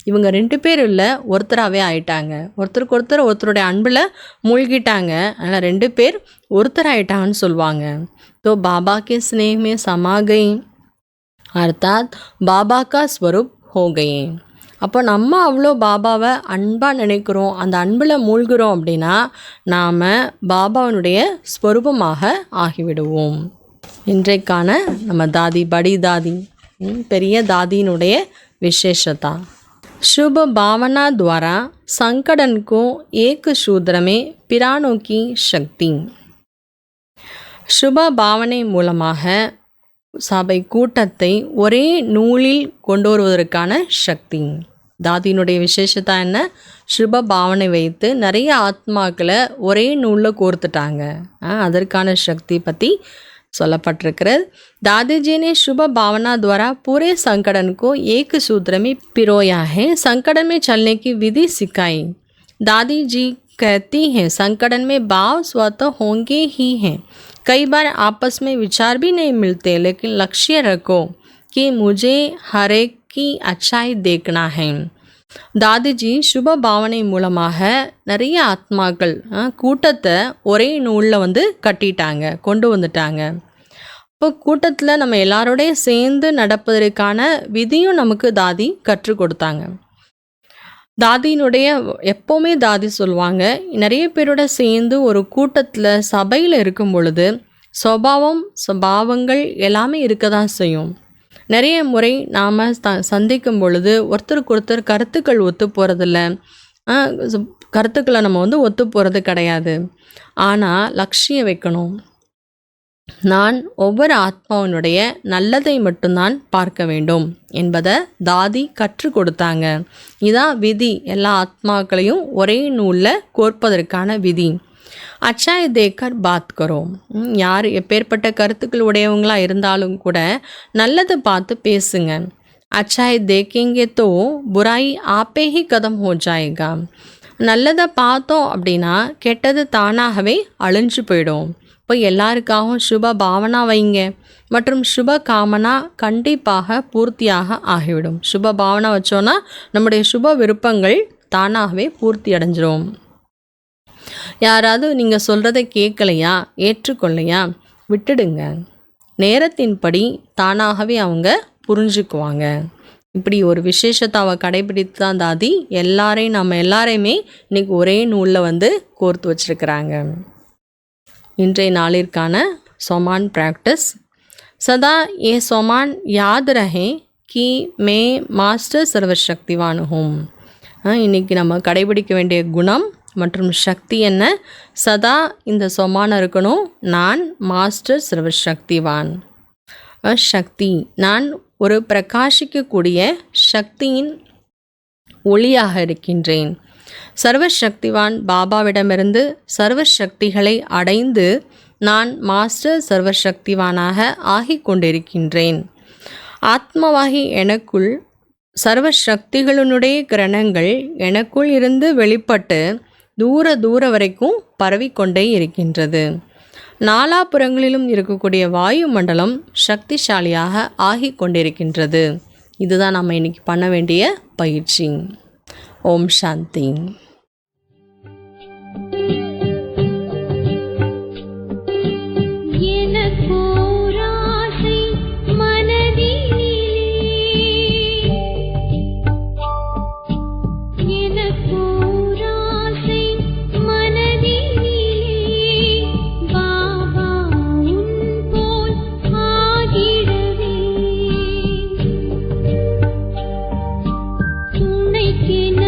இவங்க 2 பேர் இல்லை ஒருத்தராகவே ஆயிட்டாங்க, ஒருத்தருக்கு ஒருத்தர் ஒருத்தருடைய அன்பில் மூழ்கிட்டாங்க, அதனால் 2 பேர் ஒருத்தர் ஆயிட்டாங்கன்னு சொல்லுவாங்க. तो बाबा के स्नेह में समा गई அர்த்தாத் பாபா கா ஸ்வரூப் ஹோ கயே. அப்போ நம்ம அவ்வளோ பாபாவை அன்பாக நினைக்கிறோம், அந்த அன்பில் மூழ்கிறோம் அப்படின்னா நாம் பாபாவினுடைய ஸ்வரூபமாக ஆகிவிடுவோம். இன்றைக்கான நம்ம தாதி படி தாதி பெரிய தாதியினுடைய विशेषता। शुभ भावना द्वारा संकटन को एक सूत्र में पिरानों की शक्ति। சுப பாவனை மூலமாக சபை கூட்டத்தை ஒரே நூலில் கொண்டு வருவதற்கான சக்தி. தாதியினுடைய விசேஷத்தா என்ன? சுப பாவனை வைத்து நிறைய ஆத்மாக்களை ஒரே நூலில் கோர்த்துட்டாங்க. அதற்கான சக்தி பற்றி சொல்லப்பட்டிருக்கிறது. दादी जी ने शुभ भावना द्वारा पूरे संकटन को एक सूत्र में पिरोया है, संकटन में चलने की विधि सिखाई। दादी जी कहती हैं संकटन में भाव स्वतः होंगे ही हैं। कई बार आपस में विचार भी नहीं मिलते, लेकिन लक्ष्य रखो कि मुझे हर एक की अच्छाई देखना है। தாதிஜி சுப பாவனை மூலமாக நிறைய ஆத்மாக்கள் கூட்டத்தை ஒரே நூலில் கட்டிட்டாங்க, கொண்டு வந்துட்டாங்க. இப்போ கூட்டத்தில் நம்ம எல்லாரோடைய சேர்ந்து நடப்பதற்கான விதியும் நமக்கு தாதி கற்றுக் கொடுத்தாங்க. தாதியினுடைய எப்போவுமே தாதி சொல்லுவாங்க, நிறைய பேரோட சேர்ந்து ஒரு கூட்டத்தில் சபையில் இருக்கும் பொழுது சுபாவங்கள் எல்லாமே இருக்க தான் செய்யும். நிறைய முறை நாம் சந்திக்கும் பொழுது ஒருத்தருக்கு ஒருத்தர் கருத்துக்கள் ஒத்து போகிறதில்ல, கருத்துக்களை நம்ம ஒத்து போகிறது கிடையாது. ஆனால் லட்சியம் வைக்கணும். நான் ஒவ்வொரு ஆத்மாவினுடைய நல்லதை மட்டும்தான் பார்க்க வேண்டும் என்பதை தாதி கற்றுக் கொடுத்தாங்க. இதான் விதி, எல்லா ஆத்மாக்களையும் ஒரே நூலில் கோர்ப்பதற்கான விதி. அச்சாய் தேக்கர் பாத் கரோம். யார் எப்பேற்பட்ட கருத்துக்கள் உடையவங்களாக இருந்தாலும் கூட நல்லதை பார்த்து பேசுங்க. அச்சாய் தேக்கேங்கே தோ புராய் ஆப்பே ஹி கதம் ஹோ ஜாயேகா. நல்லதை பார்த்தோம் அப்படின்னா கெட்டது தானாகவே அழிஞ்சு போயிடும். இப்போ எல்லாருக்காகவும் சுப பாவனா வைங்க மற்றும் சுப காமனா கண்டிப்பாக பூர்த்தியாக ஆகிவிடும். சுப பாவனா வச்சோன்னா நம்முடைய சுப விருப்பங்கள் தானாகவே பூர்த்தி அடைஞ்சிரும். யாராவது நீங்கள் சொல்கிறத கேட்கலையா, ஏற்றுக்கொள்ளையா, விட்டுடுங்க. நேரத்தின்படி தானாகவே அவங்க புரிஞ்சுக்குவாங்க. இப்படி ஒரு விசேஷத்தை அவள் கடைபிடித்து தான் தாதி நம்ம எல்லாரையுமே இன்றைக்கி ஒரே நூலில் கோர்த்து வச்சுருக்கிறாங்க. இன்றைய நாளிற்கான सोमान प्रैक्टिस। सदा ये सोमान याद रहे कि मैं मास्टर सर्वशक्तिवान हूँ। இன்றைக்கி நம்ம கடைபிடிக்க வேண்டிய குணம் மற்றும் சக்தி என்ன? சதா இந்த சொமான இருக்கணும், நான் மாஸ்டர் சர்வசக்திவான். சக்தி, நான் ஒரு பிரகாசிக்கக்கூடிய சக்தியின் ஒளியாக இருக்கின்றேன். சர்வசக்திவான் பாபாவிடமிருந்து சர்வசக்திகளை அடைந்து நான் மாஸ்டர் சர்வசக்திவானாக ஆகிக் கொண்டிருக்கின்றேன். ஆத்மவாகி எனக்குள் சர்வசக்திகளினுடைய கிரணங்கள் எனக்குள் இருந்து வெளிப்பட்டு தூர வரைக்கும் பரவிக்கொண்டே இருக்கின்றது. நாலாபுறங்களிலும் இருக்கக்கூடிய வாயு மண்டலம் சக்திசாலியாக ஆகிக் கொண்டிருக்கின்றது. இதுதான் நம்ம இன்னைக்கு பண்ண வேண்டிய பயிற்சி. ஓம் சாந்தி. के